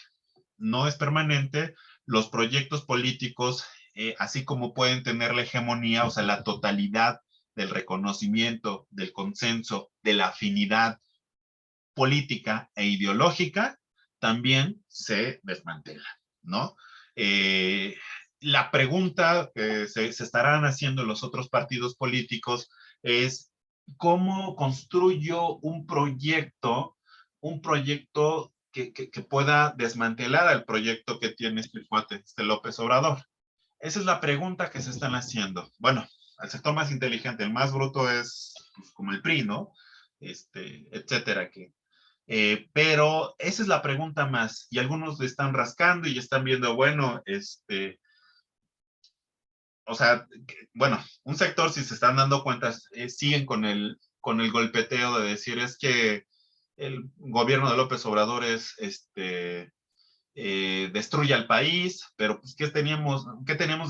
No es permanente. Los proyectos políticos, así como pueden tener la hegemonía, o sea, la totalidad del reconocimiento, del consenso, de la afinidad política e ideológica, también se desmantela, ¿no? La pregunta que se estarán haciendo los otros partidos políticos es cómo construyo un proyecto que pueda desmantelar al proyecto que tiene este cuate, López Obrador. Esa es la pregunta que se están haciendo. Bueno, el sector más inteligente, el más bruto es pues, como el PRI, ¿no? Etcétera, pero esa es la pregunta más, y algunos le están rascando y están viendo, bueno, o sea, bueno, un sector, si se están dando cuenta, siguen con el golpeteo de decir es que el gobierno de López Obrador es, destruye al país, pero pues, ¿qué teníamos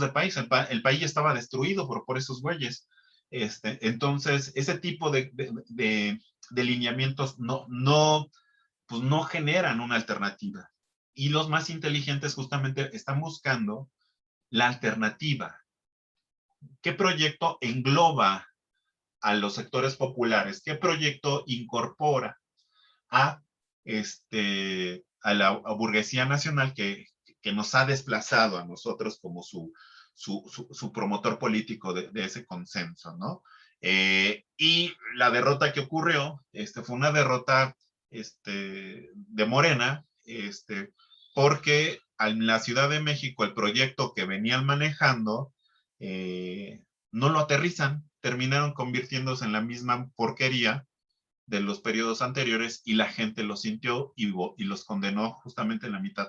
de país? El país estaba destruido por esos güeyes. Entonces, ese tipo de lineamientos pues no generan una alternativa. Y los más inteligentes justamente están buscando la alternativa. ¿Qué proyecto engloba a los sectores populares? ¿Qué proyecto incorpora a, a la burguesía nacional que nos ha desplazado a nosotros como su promotor político de ese consenso, ¿no? Y la derrota que ocurrió fue una derrota de Morena, porque en la Ciudad de México el proyecto que venían manejando no lo aterrizan, terminaron convirtiéndose en la misma porquería de los periodos anteriores y la gente lo sintió y los condenó justamente en la mitad.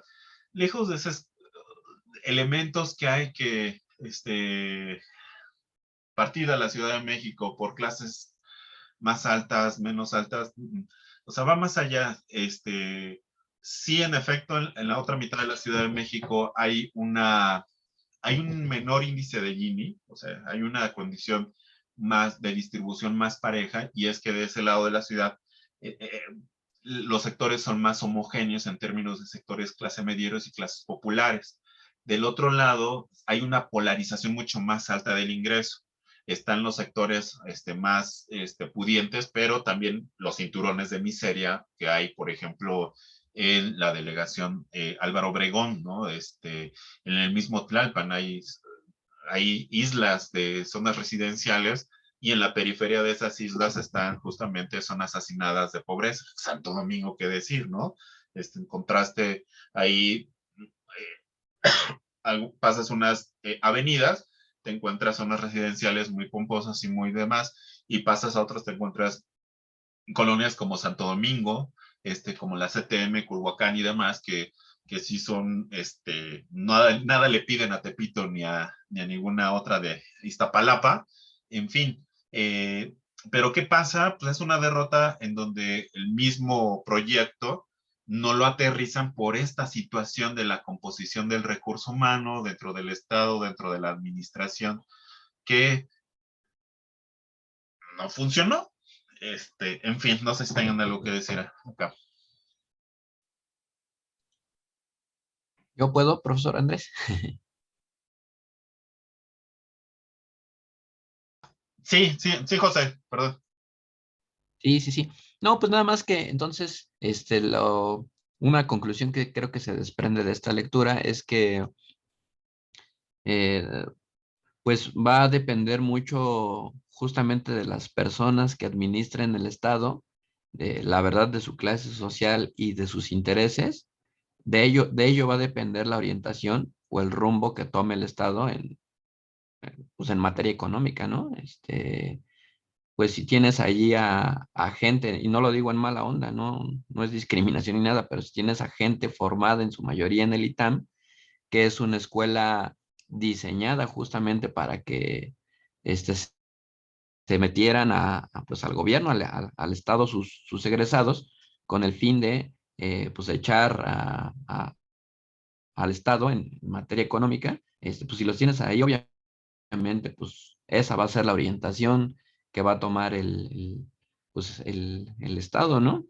Lejos de esos elementos que hay que partir a la Ciudad de México por clases más altas, menos altas, o sea, va más allá. Sí, en efecto, en la otra mitad de la Ciudad de México hay un menor índice de Gini, o sea, hay una condición más de distribución más pareja, y es que de ese lado de la ciudad los sectores son más homogéneos en términos de sectores clase medieros y clases populares. Del otro lado, hay una polarización mucho más alta del ingreso. Están los sectores más pudientes, pero también los cinturones de miseria que hay, por ejemplo, en la delegación Álvaro Obregón, ¿no? En el mismo Tlalpan hay islas de zonas residenciales y en la periferia de esas islas están justamente zonas hacinadas de pobreza. Santo Domingo, qué decir, ¿no? En contraste, ahí pasas unas avenidas, te encuentras zonas residenciales muy pomposas y muy demás, y pasas a otras, te encuentras colonias como Santo Domingo, como la CTM, Culhuacán y demás, que sí son, nada le piden a Tepito ni a ninguna otra de Iztapalapa. En fin, Pero ¿qué pasa? Pues es una derrota en donde el mismo proyecto no lo aterrizan por esta situación de la composición del recurso humano dentro del Estado, dentro de la administración, que no funcionó. En fin, no sé si tengan algo que decir acá. ¿Yo puedo, profesor Andrés? Sí, sí, sí, José, perdón. Sí, sí, sí. No, pues nada más que entonces, una conclusión que creo que se desprende de esta lectura es que, eh, pues va a depender mucho justamente de las personas que administren el Estado, de la verdad de su clase social y de sus intereses. De ello va a depender la orientación o el rumbo que tome el Estado pues en materia económica, ¿no? Pues si tienes allí a gente, y no lo digo en mala onda, no es discriminación ni nada, pero si tienes a gente formada en su mayoría en el ITAM, que es una escuela diseñada justamente para que se metieran pues al gobierno, al Estado, sus egresados, con el fin de pues echar al Estado en materia económica, pues si los tienes ahí, obviamente, pues esa va a ser la orientación que va a tomar pues, el Estado, ¿no?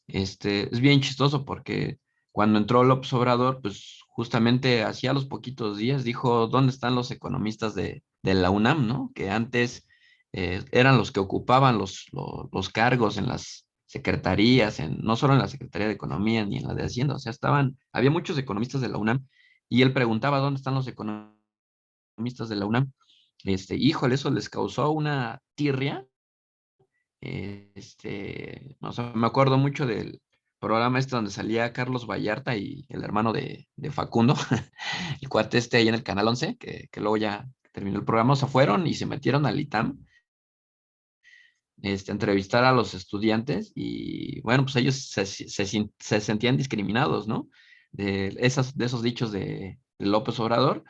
Es bien chistoso porque cuando entró López Obrador, pues justamente hacía los poquitos días dijo, ¿dónde están los economistas de la UNAM, ¿no? Que antes eran los que ocupaban los cargos en las secretarías, no solo en la Secretaría de Economía ni en la de Hacienda, o sea, había muchos economistas de la UNAM y él preguntaba, ¿dónde están los economistas de la UNAM? Híjole, eso les causó una tirria. O sea, me acuerdo mucho del programa donde salía Carlos Vallarta y el hermano de Facundo, el cuate ahí en el Canal 11, que luego ya terminó el programa, o sea, fueron y se metieron al ITAM, a entrevistar a los estudiantes y bueno, pues ellos se sentían discriminados, ¿no? De esos dichos de López Obrador.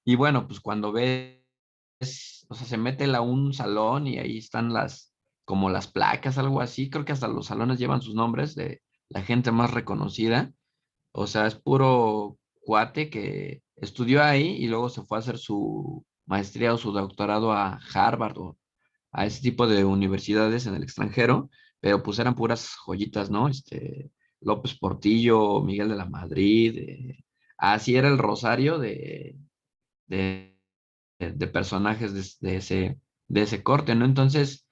Y bueno, pues cuando ves, o sea, se mete a un salón y ahí están como las placas, algo así. Creo que hasta los salones llevan sus nombres de la gente más reconocida. O sea, es puro cuate que estudió ahí y luego se fue a hacer su maestría o su doctorado a Harvard o a ese tipo de universidades en el extranjero, pero pues eran puras joyitas, ¿no? López Portillo, Miguel de la Madrid, así era el rosario de, de personajes de ese corte, ¿no? Entonces,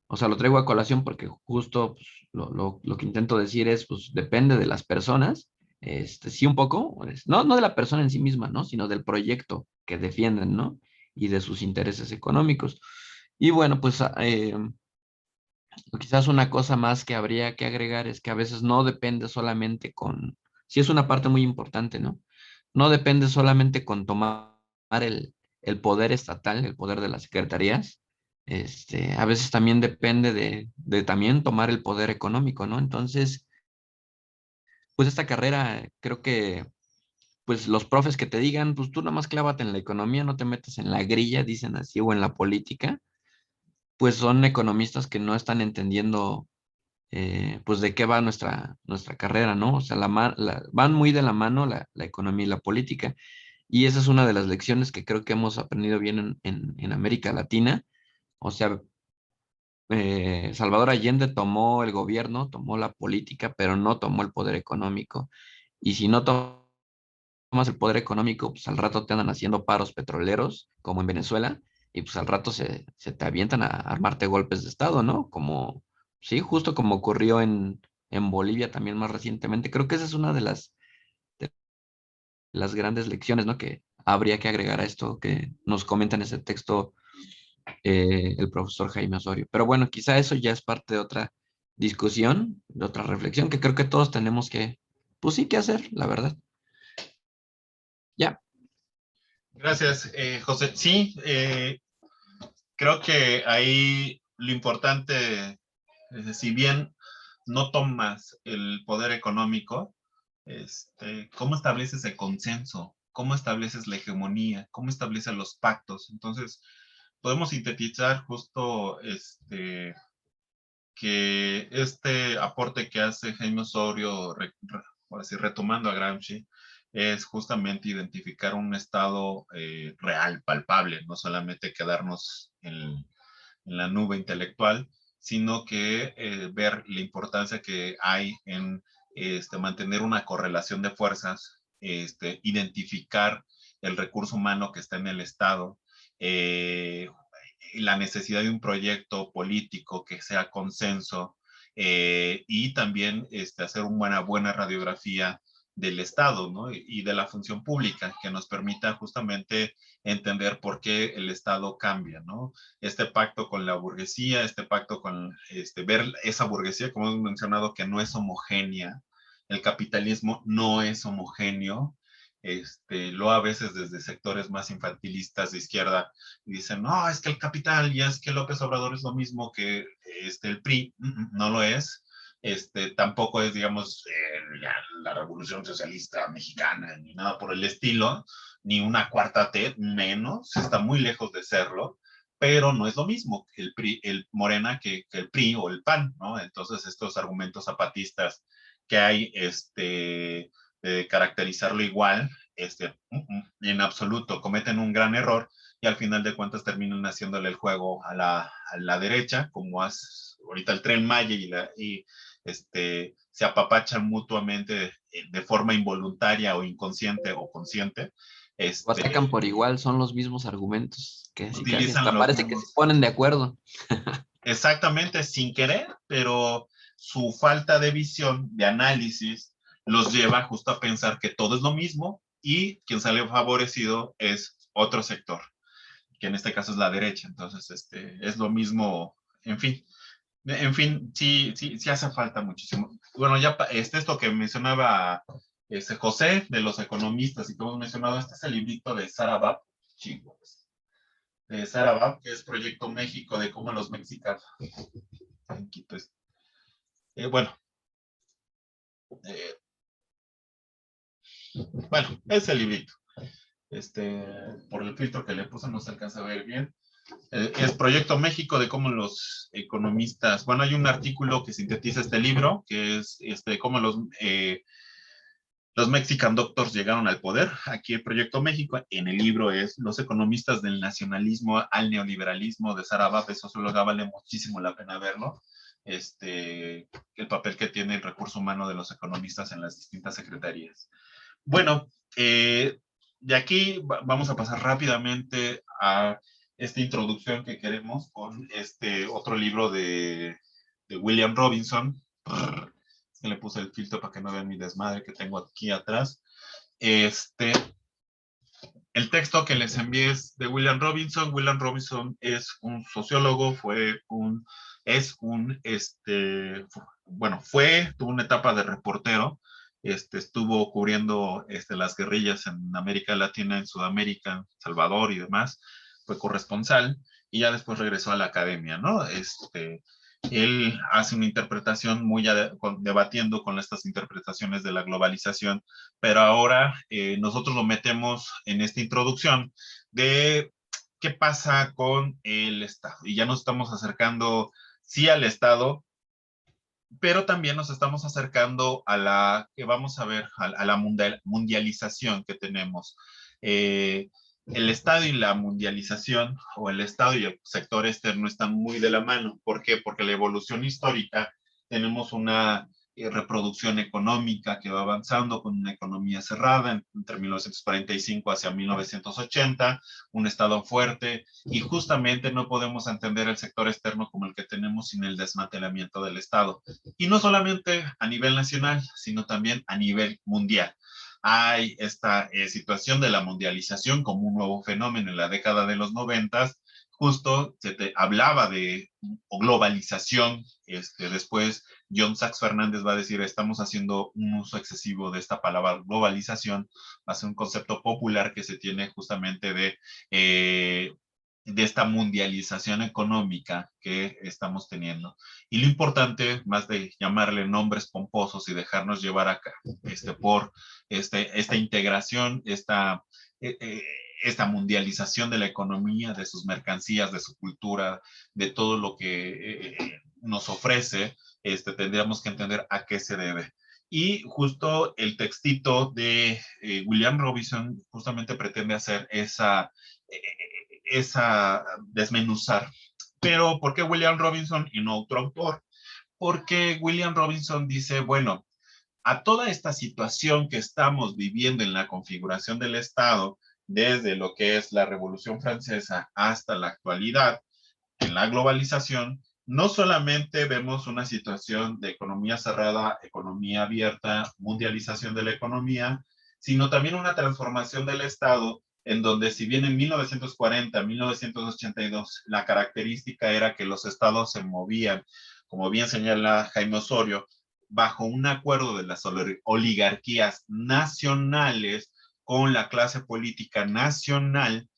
o sea, lo traigo a colación porque justo pues, lo que intento decir es, pues depende de las personas, sí un poco, no de la persona en sí misma, ¿no? Sino del proyecto que defienden, ¿no? Y de sus intereses económicos. Y bueno, pues quizás una cosa más que habría que agregar es que a veces no depende solamente sí es una parte muy importante, ¿no? No depende solamente con tomar el poder estatal, el poder de las secretarías, a veces también depende de también tomar el poder económico, ¿no? Entonces, pues esta carrera, creo que, pues los profes que te digan, pues tú nomás clávate en la economía, no te metas en la grilla, dicen así, o en la política, pues son economistas que no están entendiendo pues de qué va nuestra carrera, ¿no? O sea, van muy de la mano la economía y la política. Y esa es una de las lecciones que creo que hemos aprendido bien en América Latina. O sea, Salvador Allende tomó el gobierno, tomó la política, pero no tomó el poder económico. Y si no tomas el poder económico, pues al rato te andan haciendo paros petroleros, como en Venezuela, y pues al rato se te avientan a armarte golpes de Estado, ¿no? Sí, justo como ocurrió en Bolivia también más recientemente. Creo que esa es una de las grandes lecciones, ¿no? Que habría que agregar a esto que nos comenta en ese texto el profesor Jaime Osorio. Pero bueno, quizá eso ya es parte de otra discusión, de otra reflexión que creo que todos tenemos pues sí, que hacer, la verdad. Ya. Gracias, José. Sí, creo que ahí lo importante, si bien no tomas el poder económico, ¿cómo estableces el consenso? ¿Cómo estableces la hegemonía? ¿Cómo estableces los pactos? Entonces, podemos sintetizar justo que este aporte que hace Jaime Osorio, por así, retomando a Gramsci, es justamente identificar un estado real, palpable, no solamente quedarnos en la nube intelectual, sino que ver la importancia que hay en mantener una correlación de fuerzas, identificar el recurso humano que está en el Estado, la necesidad de un proyecto político que sea consenso, y también hacer una buena radiografía del Estado, ¿no? Y de la función pública, que nos permita justamente entender por qué el Estado cambia, ¿no? Este pacto con la burguesía, este pacto con ver esa burguesía, como hemos mencionado, que no es homogénea. El capitalismo no es homogéneo. Lo a veces desde sectores más infantilistas de izquierda dicen, no, es que el capital y es que López Obrador es lo mismo que el PRI. No lo es. Tampoco es, digamos, la revolución socialista mexicana, ni nada por el estilo, ni una cuarta T, menos, está muy lejos de serlo, pero no es lo mismo el Morena que el PRI o el PAN, ¿no? Entonces estos argumentos zapatistas que hay, de caracterizarlo igual, en absoluto, cometen un gran error y al final de cuentas terminan haciéndole el juego a la derecha, como ahorita el Tren Maya se apapachan mutuamente de forma involuntaria o inconsciente o consciente. Lo atacan por igual, son los mismos argumentos, que casi Utilizan hasta los parece que se mismos. ponen de acuerdo. Exactamente, sin querer, pero su falta de visión, de análisis, los lleva justo a pensar que todo es lo mismo y quien sale favorecido es otro sector, que en este caso es la derecha. Entonces, es lo mismo, en fin. En fin, sí, sí, sí hace falta muchísimo. Bueno, ya esto que mencionaba José, de los economistas, y que hemos mencionado, este es el librito de Sara Bab, chicos, de Sara Bab, que es Proyecto México, de cómo los mexicanos. Aquí, pues, bueno, es el librito. Por el filtro que le puse no se alcanza a ver bien. Es Proyecto México, de cómo los economistas, bueno, hay un artículo que sintetiza este libro, que es cómo los Mexican Doctors llegaron al poder. Aquí el Proyecto México, en el libro es Los economistas del nacionalismo al neoliberalismo, de Sara Bab. Eso socióloga, vale muchísimo la pena verlo. El papel que tiene el recurso humano de los economistas en las distintas secretarías. Bueno, de aquí vamos a pasar rápidamente a esta introducción que queremos con este otro libro de William Robinson. Que le puse el filtro para que no vean mi desmadre que tengo aquí atrás. El texto que les envié es de William Robinson. William Robinson es un sociólogo, tuvo una etapa de reportero. Estuvo cubriendo las guerrillas en América Latina, en Sudamérica, en Salvador y demás. Fue corresponsal y ya después regresó a la academia, ¿no? Él hace una interpretación debatiendo con estas interpretaciones de la globalización, pero ahora nosotros lo metemos en esta introducción de qué pasa con el Estado. Y ya nos estamos acercando, sí, al Estado, pero también nos estamos acercando a la mundialización que tenemos. El Estado y la mundialización, o el Estado y el sector externo, están muy de la mano. ¿Por qué? Porque la evolución histórica, tenemos una reproducción económica que va avanzando con una economía cerrada entre 1945 hacia 1980, un Estado fuerte, y justamente no podemos entender el sector externo como el que tenemos sin el desmantelamiento del Estado. Y no solamente a nivel nacional, sino también a nivel mundial. Hay esta situación de la mundialización como un nuevo fenómeno en la década de los 90. Justo se hablaba de globalización. Después John Sachs Fernández va a decir, estamos haciendo un uso excesivo de esta palabra globalización. Va a ser un concepto popular que se tiene justamente de esta mundialización económica que estamos teniendo. Y lo importante, más de llamarle nombres pomposos y dejarnos llevar acá por esta integración, esta mundialización de la economía, de sus mercancías, de su cultura, de todo lo que nos ofrece, tendríamos que entender a qué se debe. Y justo el textito de William Robinson justamente pretende hacer esa desmenuzar. Pero, ¿por qué William Robinson y no otro autor? Porque William Robinson dice, bueno, a toda esta situación que estamos viviendo en la configuración del Estado, desde lo que es la Revolución Francesa hasta la actualidad, en la globalización, no solamente vemos una situación de economía cerrada, economía abierta, mundialización de la economía, sino también una transformación del Estado en donde si bien en 1940, 1982, la característica era que los estados se movían, como bien señala Jaime Osorio, bajo un acuerdo de las oligarquías nacionales con la clase política nacional,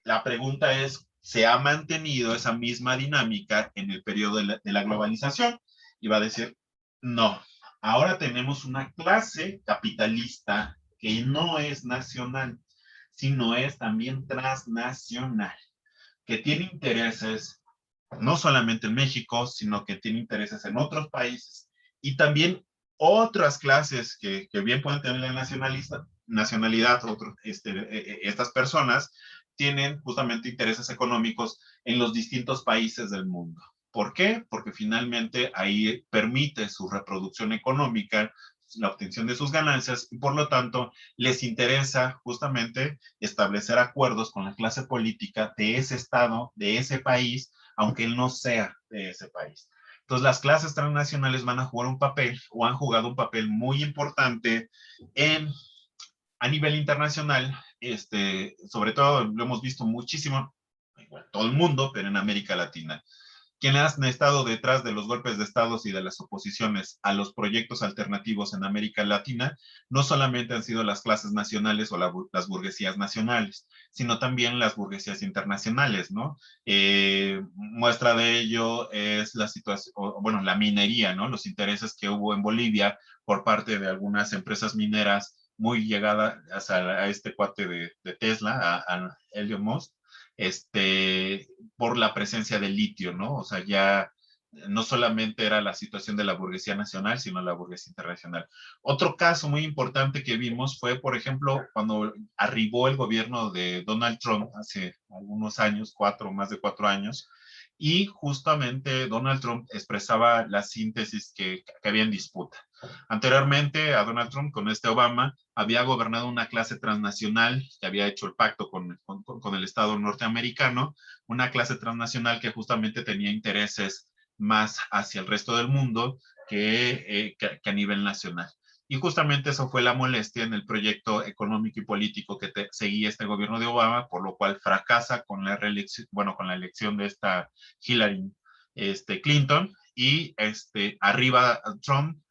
la pregunta es, ¿se ha mantenido esa misma dinámica en el periodo de la globalización? Y va a decir, no. Ahora tenemos una clase capitalista que no es nacional, sino es también transnacional, que tiene intereses no solamente en México, sino que tiene intereses en otros países y también otras clases que bien pueden tener la nacionalidad, estas personas tienen justamente intereses económicos en los distintos países del mundo. ¿Por qué? Porque finalmente ahí permite su reproducción económica, la obtención de sus ganancias y por lo tanto les interesa justamente establecer acuerdos con la clase política de ese estado, de ese país, aunque él no sea de ese país. Entonces las clases transnacionales van a jugar un papel o han jugado un papel muy importante a nivel internacional, sobre todo lo hemos visto muchísimo, igual, todo el mundo, pero en América Latina. Quienes han estado detrás de los golpes de estados y de las oposiciones a los proyectos alternativos en América Latina, no solamente han sido las clases nacionales o las burguesías nacionales, sino también las burguesías internacionales, ¿no? Muestra de ello es la situación, bueno, la minería, ¿no? Los intereses que hubo en Bolivia por parte de algunas empresas mineras muy llegadas a este cuate de Tesla, a Elon Musk, por la presencia del litio, ¿no? O sea, ya no solamente era la situación de la burguesía nacional, sino la burguesía internacional. Otro caso muy importante que vimos fue, por ejemplo, cuando arribó el gobierno de Donald Trump hace algunos años, más de 4 años, y justamente Donald Trump expresaba la síntesis que había en disputa. Anteriormente a Donald Trump, con Obama, había gobernado una clase transnacional que había hecho el pacto con el Estado norteamericano, una clase transnacional que justamente tenía intereses más hacia el resto del mundo que a nivel nacional. Y justamente eso fue la molestia en el proyecto económico y político que seguía este gobierno de Obama, por lo cual fracasa con la reelección, bueno, con la elección de esta Hillary Clinton, y arriba Trump,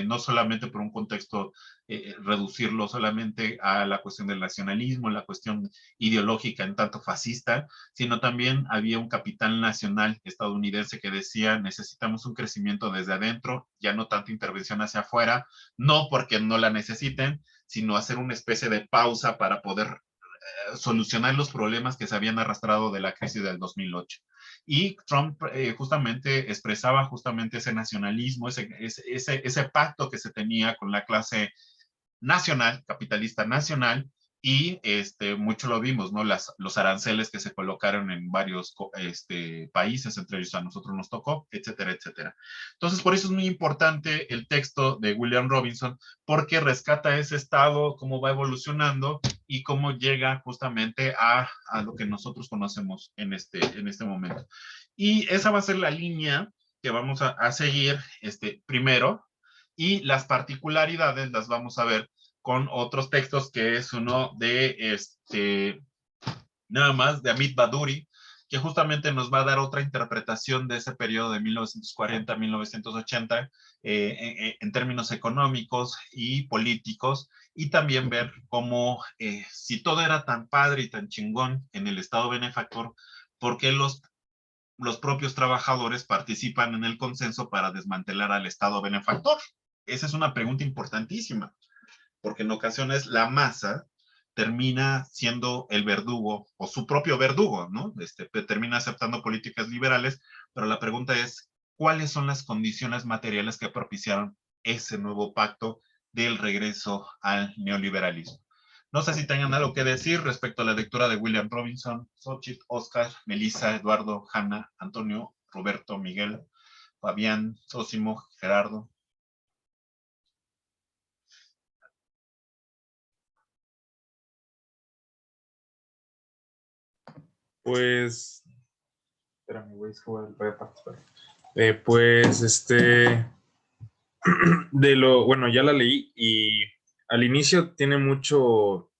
no solamente por un contexto reducirlo solamente a la cuestión del nacionalismo, la cuestión ideológica en tanto fascista, sino también había un capital nacional estadounidense que decía necesitamos un crecimiento desde adentro, ya no tanta intervención hacia afuera, no porque no la necesiten, sino hacer una especie de pausa para poder solucionar los problemas que se habían arrastrado de la crisis del 2008. Y Trump justamente expresaba justamente ese nacionalismo, ese pacto que se tenía con la clase nacional, capitalista nacional, y mucho lo vimos, ¿no? Los aranceles que se colocaron en varios países, entre ellos a nosotros nos tocó, etcétera, etcétera. Entonces, por eso es muy importante el texto de William Robinson, porque rescata ese estado, cómo va evolucionando y cómo llega justamente a lo que nosotros conocemos en este momento. Y esa va a ser la línea que vamos a seguir primero, y las particularidades las vamos a ver con otros textos, que es uno de nada más de Amit Bhaduri, que justamente nos va a dar otra interpretación de ese periodo de 1940 a 1980 en términos económicos y políticos, y también ver cómo si todo era tan padre y tan chingón en el Estado benefactor, ¿por qué los propios trabajadores participan en el consenso para desmantelar al Estado benefactor? Esa es una pregunta importantísima, porque en ocasiones la masa termina siendo el verdugo o su propio verdugo, ¿no? Termina aceptando políticas liberales, pero la pregunta es, ¿cuáles son las condiciones materiales que propiciaron ese nuevo pacto del regreso al neoliberalismo? No sé si tengan algo que decir respecto a la lectura de William Robinson, Xochitl, Oscar, Melissa, Eduardo, Hanna, Antonio, Roberto, Miguel, Fabián, Sósimo, Gerardo. Pues, espérame, güey, es que voy a participar. Pues, bueno, ya la leí y al inicio tiene mucho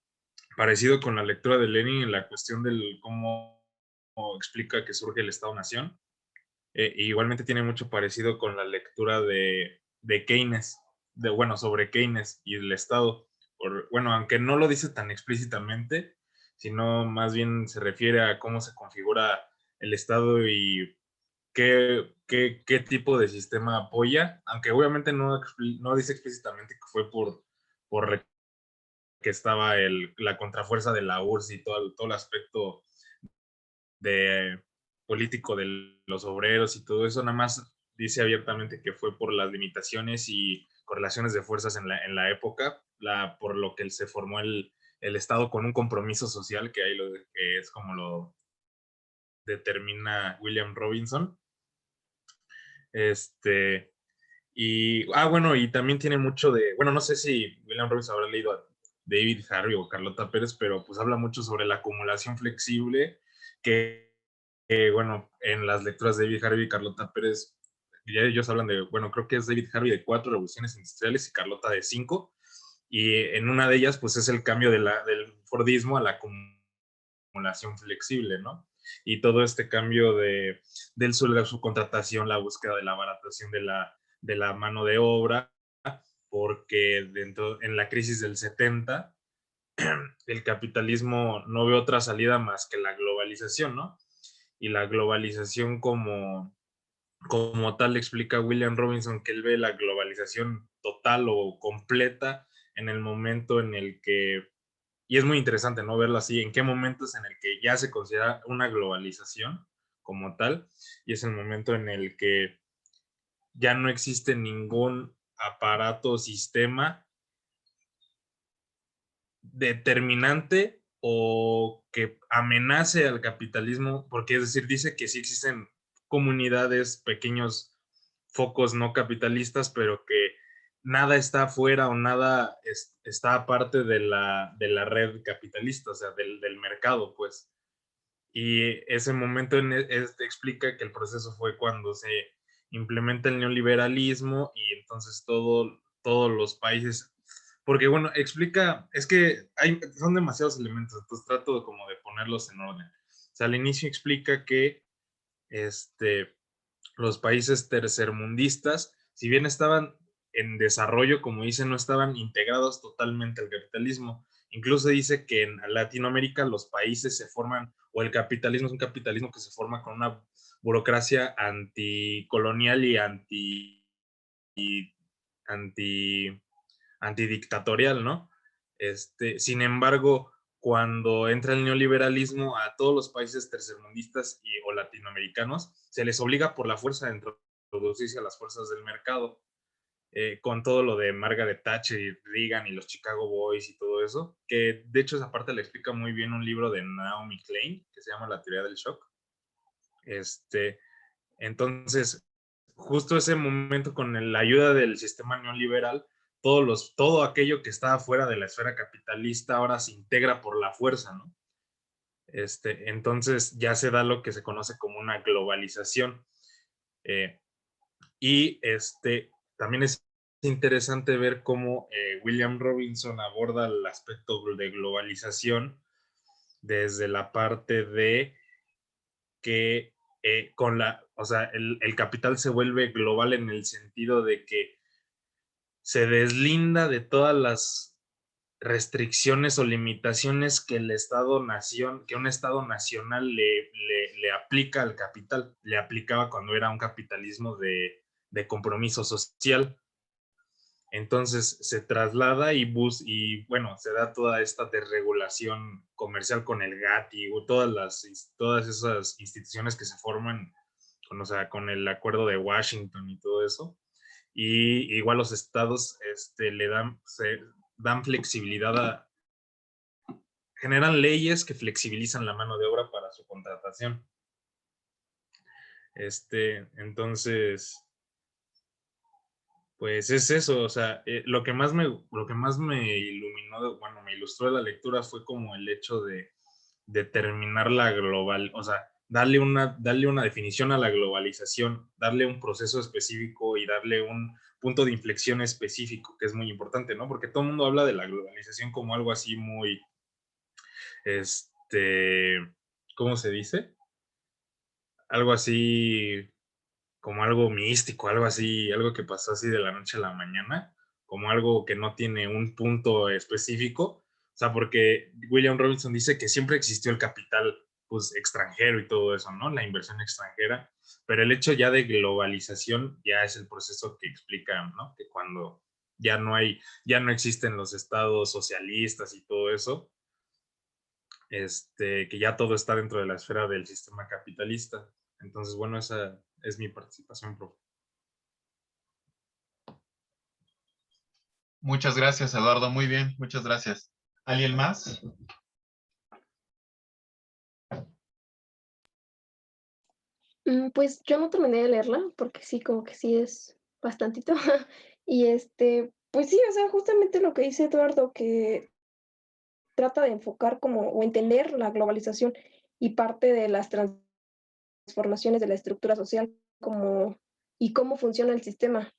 parecido con la lectura de Lenin en la cuestión del cómo explica que surge el Estado-Nación. Igualmente tiene mucho parecido con la lectura de Keynes, sobre Keynes y el Estado. Bueno, aunque no lo dice tan explícitamente, sino más bien se refiere a cómo se configura el Estado y qué tipo de sistema apoya, aunque obviamente no dice explícitamente que fue por que estaba la contrafuerza de la URSS y todo el aspecto de político de los obreros y todo eso, nada más dice abiertamente que fue por las limitaciones y correlaciones de fuerzas en la época, por lo que se formó el Estado con un compromiso social, que que es como lo determina William Robinson. Bueno, y también tiene mucho no sé si William Robinson habrá leído a David Harvey o Carlota Pérez, pero pues habla mucho sobre la acumulación flexible, bueno, en las lecturas de David Harvey y Carlota Pérez, ya ellos hablan creo que es David Harvey de 4 revoluciones industriales y Carlota de 5, y en una de ellas pues es el cambio del Fordismo a la acumulación flexible, ¿no? Y todo este cambio de la subcontratación, la búsqueda de la abaratación de la mano de obra, porque en la crisis del 70 el capitalismo no ve otra salida más que la globalización, ¿no? Y la globalización como tal explica William Robinson que él ve la globalización total o completa en el momento en el que, y es muy interesante, ¿no? Verlo así, en qué momento es en el que ya se considera una globalización como tal, y es el momento en el que ya no existe ningún aparato o sistema determinante o que amenace al capitalismo, porque es decir, dice que sí existen comunidades, pequeños focos no capitalistas, pero que nada está afuera o nada está aparte de la red capitalista, o sea, del mercado, pues. Y ese momento explica que el proceso fue cuando se implementa el neoliberalismo y entonces todos los países, porque bueno, explica, es que son demasiados elementos, entonces trato como de ponerlos en orden. O sea, al inicio explica que los países tercermundistas, si bien estaban en desarrollo, como dice, no estaban integrados totalmente al capitalismo. Incluso dice que en Latinoamérica los países se forman, o el capitalismo es un capitalismo que se forma con una burocracia anticolonial y antidictatorial, ¿no? Sin embargo, cuando entra el neoliberalismo, a todos los países tercermundistas o latinoamericanos se les obliga por la fuerza de introducirse a las fuerzas del mercado, con todo lo de Margaret Thatcher y Reagan y los Chicago Boys y todo eso, que de hecho esa parte le explica muy bien un libro de Naomi Klein que se llama La teoría del shock. Entonces, justo ese momento con la ayuda del sistema neoliberal, todo aquello que estaba fuera de la esfera capitalista ahora se integra por la fuerza, ¿no? Entonces ya se da lo que se conoce como una globalización. Y también es interesante ver cómo William Robinson aborda el aspecto de globalización desde la parte de que o sea, el capital se vuelve global en el sentido de que se deslinda de todas las restricciones o limitaciones que un Estado nacional le aplica al capital, le aplicaba cuando era un capitalismo de compromiso social. Entonces se traslada y bueno, se da toda esta desregulación comercial con el GATT y todas esas instituciones que se forman con, o sea, con el acuerdo de Washington y todo eso. Y igual los estados se dan flexibilidad generan leyes que flexibilizan la mano de obra para su contratación. Entonces, pues es eso, o sea, lo que más me iluminó, bueno, me ilustró de la lectura fue como el hecho de determinar la global, o sea, darle una definición a la globalización, darle un proceso específico y darle un punto de inflexión específico, que es muy importante, ¿no? Porque todo el mundo habla de la globalización como algo así muy, ¿cómo se dice? Algo así como algo místico, algo así, algo que pasó así de la noche a la mañana, como algo que no tiene un punto específico. O sea, porque William Robinson dice que siempre existió el capital pues extranjero y todo eso, ¿no? La inversión extranjera, pero el hecho ya de globalización ya es el proceso que explica, ¿no? Que cuando ya no existen los estados socialistas y todo eso, que ya todo está dentro de la esfera del sistema capitalista. Entonces, bueno, esa es mi participación, profe. Muchas gracias, Eduardo. Muy bien, muchas gracias. ¿Alguien más? Pues yo no terminé de leerla porque sí, como que sí es bastantito. Y pues sí, o sea, justamente lo que dice Eduardo, que trata de enfocar como o entender la globalización y parte de las transformaciones de la estructura social como y cómo funciona el sistema.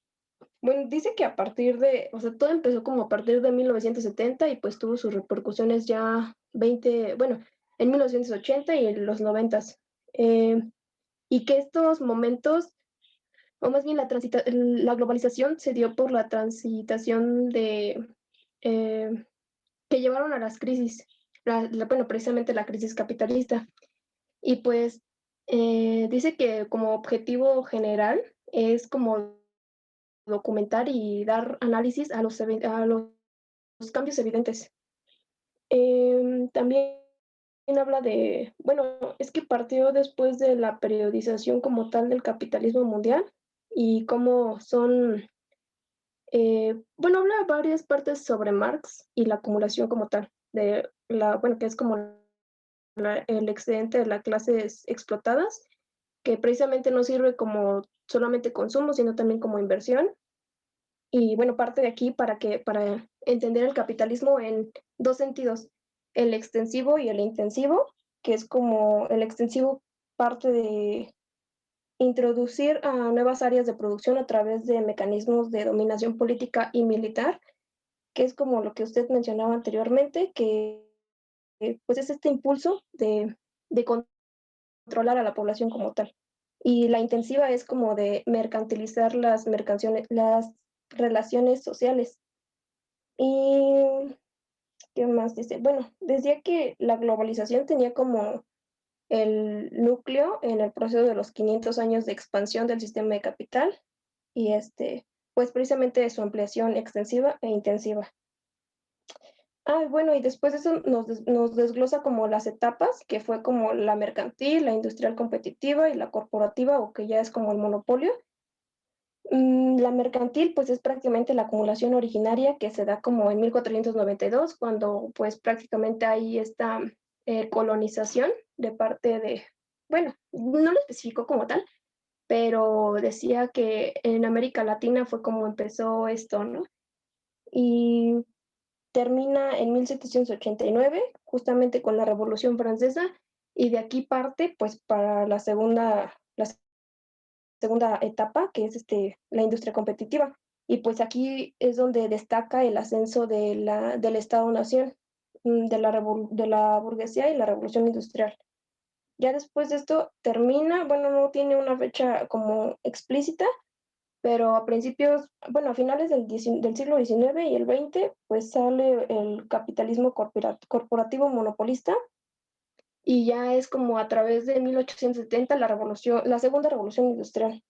Bueno, dice que a partir de, o sea, todo empezó como a partir de 1970 y pues tuvo sus repercusiones ya en 1980 y en los 90. Y que estos momentos, o más bien la globalización se dio por la transitación eh, que llevaron a las crisis, bueno, precisamente la crisis capitalista. Y pues dice que como objetivo general es como documentar y dar análisis a los cambios evidentes. También habla de, bueno, es que partió después de la periodización como tal del capitalismo mundial y cómo son, bueno, habla varias partes sobre Marx y la acumulación como tal, bueno, que es como el excedente de las clases explotadas, que precisamente no sirve como solamente consumo, sino también como inversión. Y bueno, parte de aquí para entender el capitalismo en dos sentidos, el extensivo y el intensivo, que es como el extensivo parte de introducir a nuevas áreas de producción a través de mecanismos de dominación política y militar, que es como lo que usted mencionaba anteriormente, que pues es este impulso de controlar a la población como tal. Y la intensiva es como de mercantilizar las relaciones sociales. ¿Y qué más dice? Bueno, decía que la globalización tenía como el núcleo en el proceso de los 500 años de expansión del sistema de capital y pues precisamente de su ampliación extensiva e intensiva. Bueno, y después de eso nos desglosa como las etapas, que fue como la mercantil, la industrial competitiva y la corporativa, o que ya es como el monopolio. La mercantil, pues es prácticamente la acumulación originaria que se da como en 1492, cuando pues prácticamente hay esta colonización de parte de, bueno, no lo especificó como tal, pero decía que en América Latina fue como empezó esto, ¿no? Y termina en 1789, justamente con la Revolución Francesa, y de aquí parte pues para la segunda etapa, que es la industria competitiva. Y pues aquí es donde destaca el ascenso del Estado-Nación, de la burguesía y la revolución industrial. Ya después de esto termina, bueno, no tiene una fecha como explícita, pero a principios, bueno, a finales del siglo XIX y el XX, pues sale el capitalismo corporativo monopolista, y ya es como a través de 1870 la segunda revolución industrial.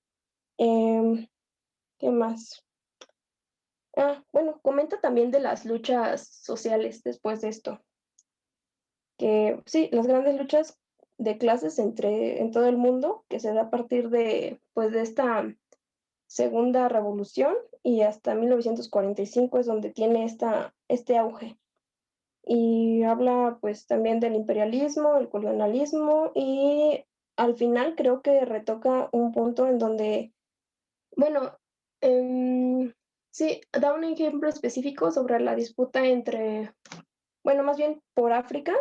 ¿Qué más? Bueno, comenta también de las luchas sociales después de esto, que sí, las grandes luchas de clases en todo el mundo, que se da a partir de, pues, de esta segunda revolución y hasta 1945 es donde tiene este auge. Y habla pues también del imperialismo, el colonialismo y al final creo que retoca un punto en donde, bueno, sí, da un ejemplo específico sobre la disputa entre, bueno, más bien por África,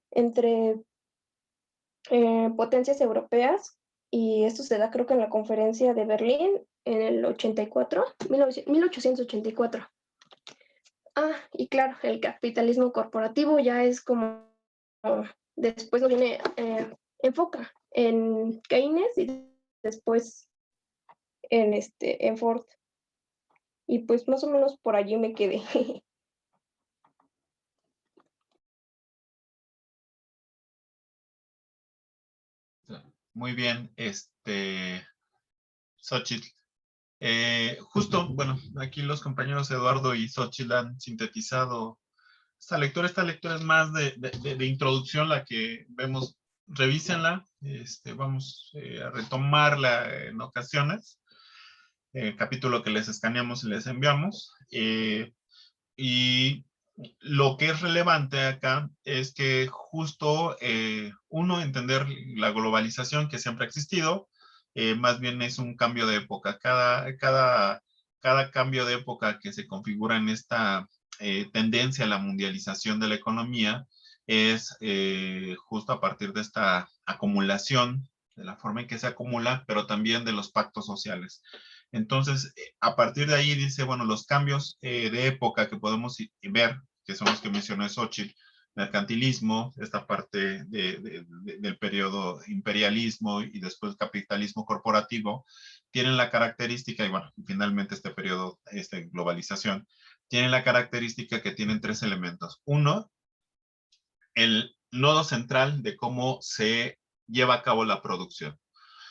entre potencias europeas, y esto se da creo que en la conferencia de Berlín en el 84, 1884. Y claro, el capitalismo corporativo ya es como después lo viene, enfoca en Keynes y después en Ford. Y pues más o menos por allí me quedé. Muy bien, Xochitl. Justo, bueno, aquí los compañeros Eduardo y Xochitl han sintetizado esta lectura es más de introducción, la que vemos, revísenla, vamos a retomarla en ocasiones, capítulo que les escaneamos y les enviamos, y lo que es relevante acá es que justo, uno, entender la globalización que siempre ha existido, más bien es un cambio de época. Cada cambio de época que se configura en esta tendencia a la mundialización de la economía es justo a partir de esta acumulación, de la forma en que se acumula, pero también de los pactos sociales. Entonces, a partir de ahí dice, bueno, los cambios de época que podemos ver, que son los que mencionó Xochitl, mercantilismo, esta parte del periodo imperialismo y después capitalismo corporativo, tienen la característica, y bueno, finalmente este periodo, globalización, tienen la característica que tienen tres elementos. Uno, el nodo central de cómo se lleva a cabo la producción.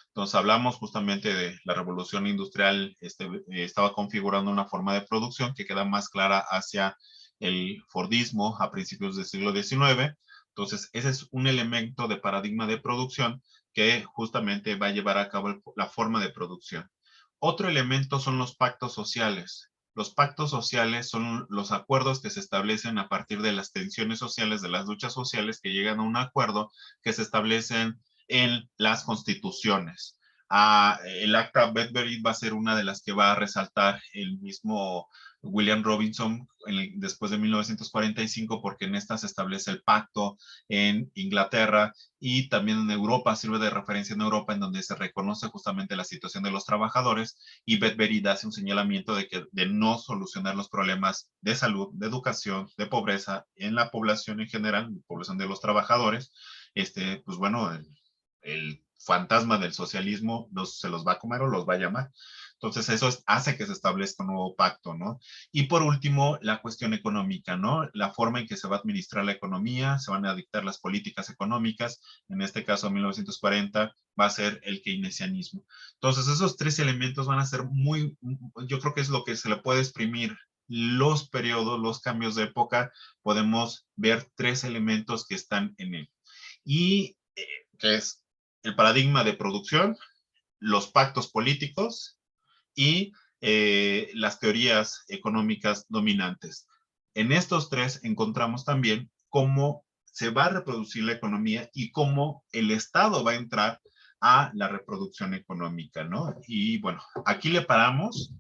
Entonces hablamos justamente de la revolución industrial, estaba configurando una forma de producción que queda más clara hacia el Fordismo a principios del siglo XIX. Entonces ese es un elemento de paradigma de producción que justamente va a llevar a cabo la forma de producción. Otro elemento son los pactos sociales. Los pactos sociales son los acuerdos que se establecen a partir de las tensiones sociales, de las luchas sociales que llegan a un acuerdo que se establecen en las constituciones. El acta Bedbury va a ser una de las que va a resaltar el mismo William Robinson después de 1945, porque en esta se establece el pacto en Inglaterra y también en Europa, sirve de referencia en Europa, en donde se reconoce justamente la situación de los trabajadores, y Bedbury hace un señalamiento de no solucionar los problemas de salud, de educación, de pobreza en la población en general, la población de los trabajadores. Pues bueno, el fantasma del socialismo se los va a comer o los va a llamar. Entonces eso hace que se establezca un nuevo pacto, ¿no? Y por último, la cuestión económica, ¿no? La forma en que se va a administrar la economía, se van a dictar las políticas económicas, en este caso 1940 va a ser el keynesianismo. Entonces esos tres elementos van a ser yo creo que es lo que se le puede exprimir los periodos, los cambios de época, podemos ver tres elementos que están en él. Y que es el paradigma de producción, los pactos políticos y las teorías económicas dominantes. En estos tres encontramos también cómo se va a reproducir la economía y cómo el Estado va a entrar a la reproducción económica, ¿no? Y bueno, aquí le paramos.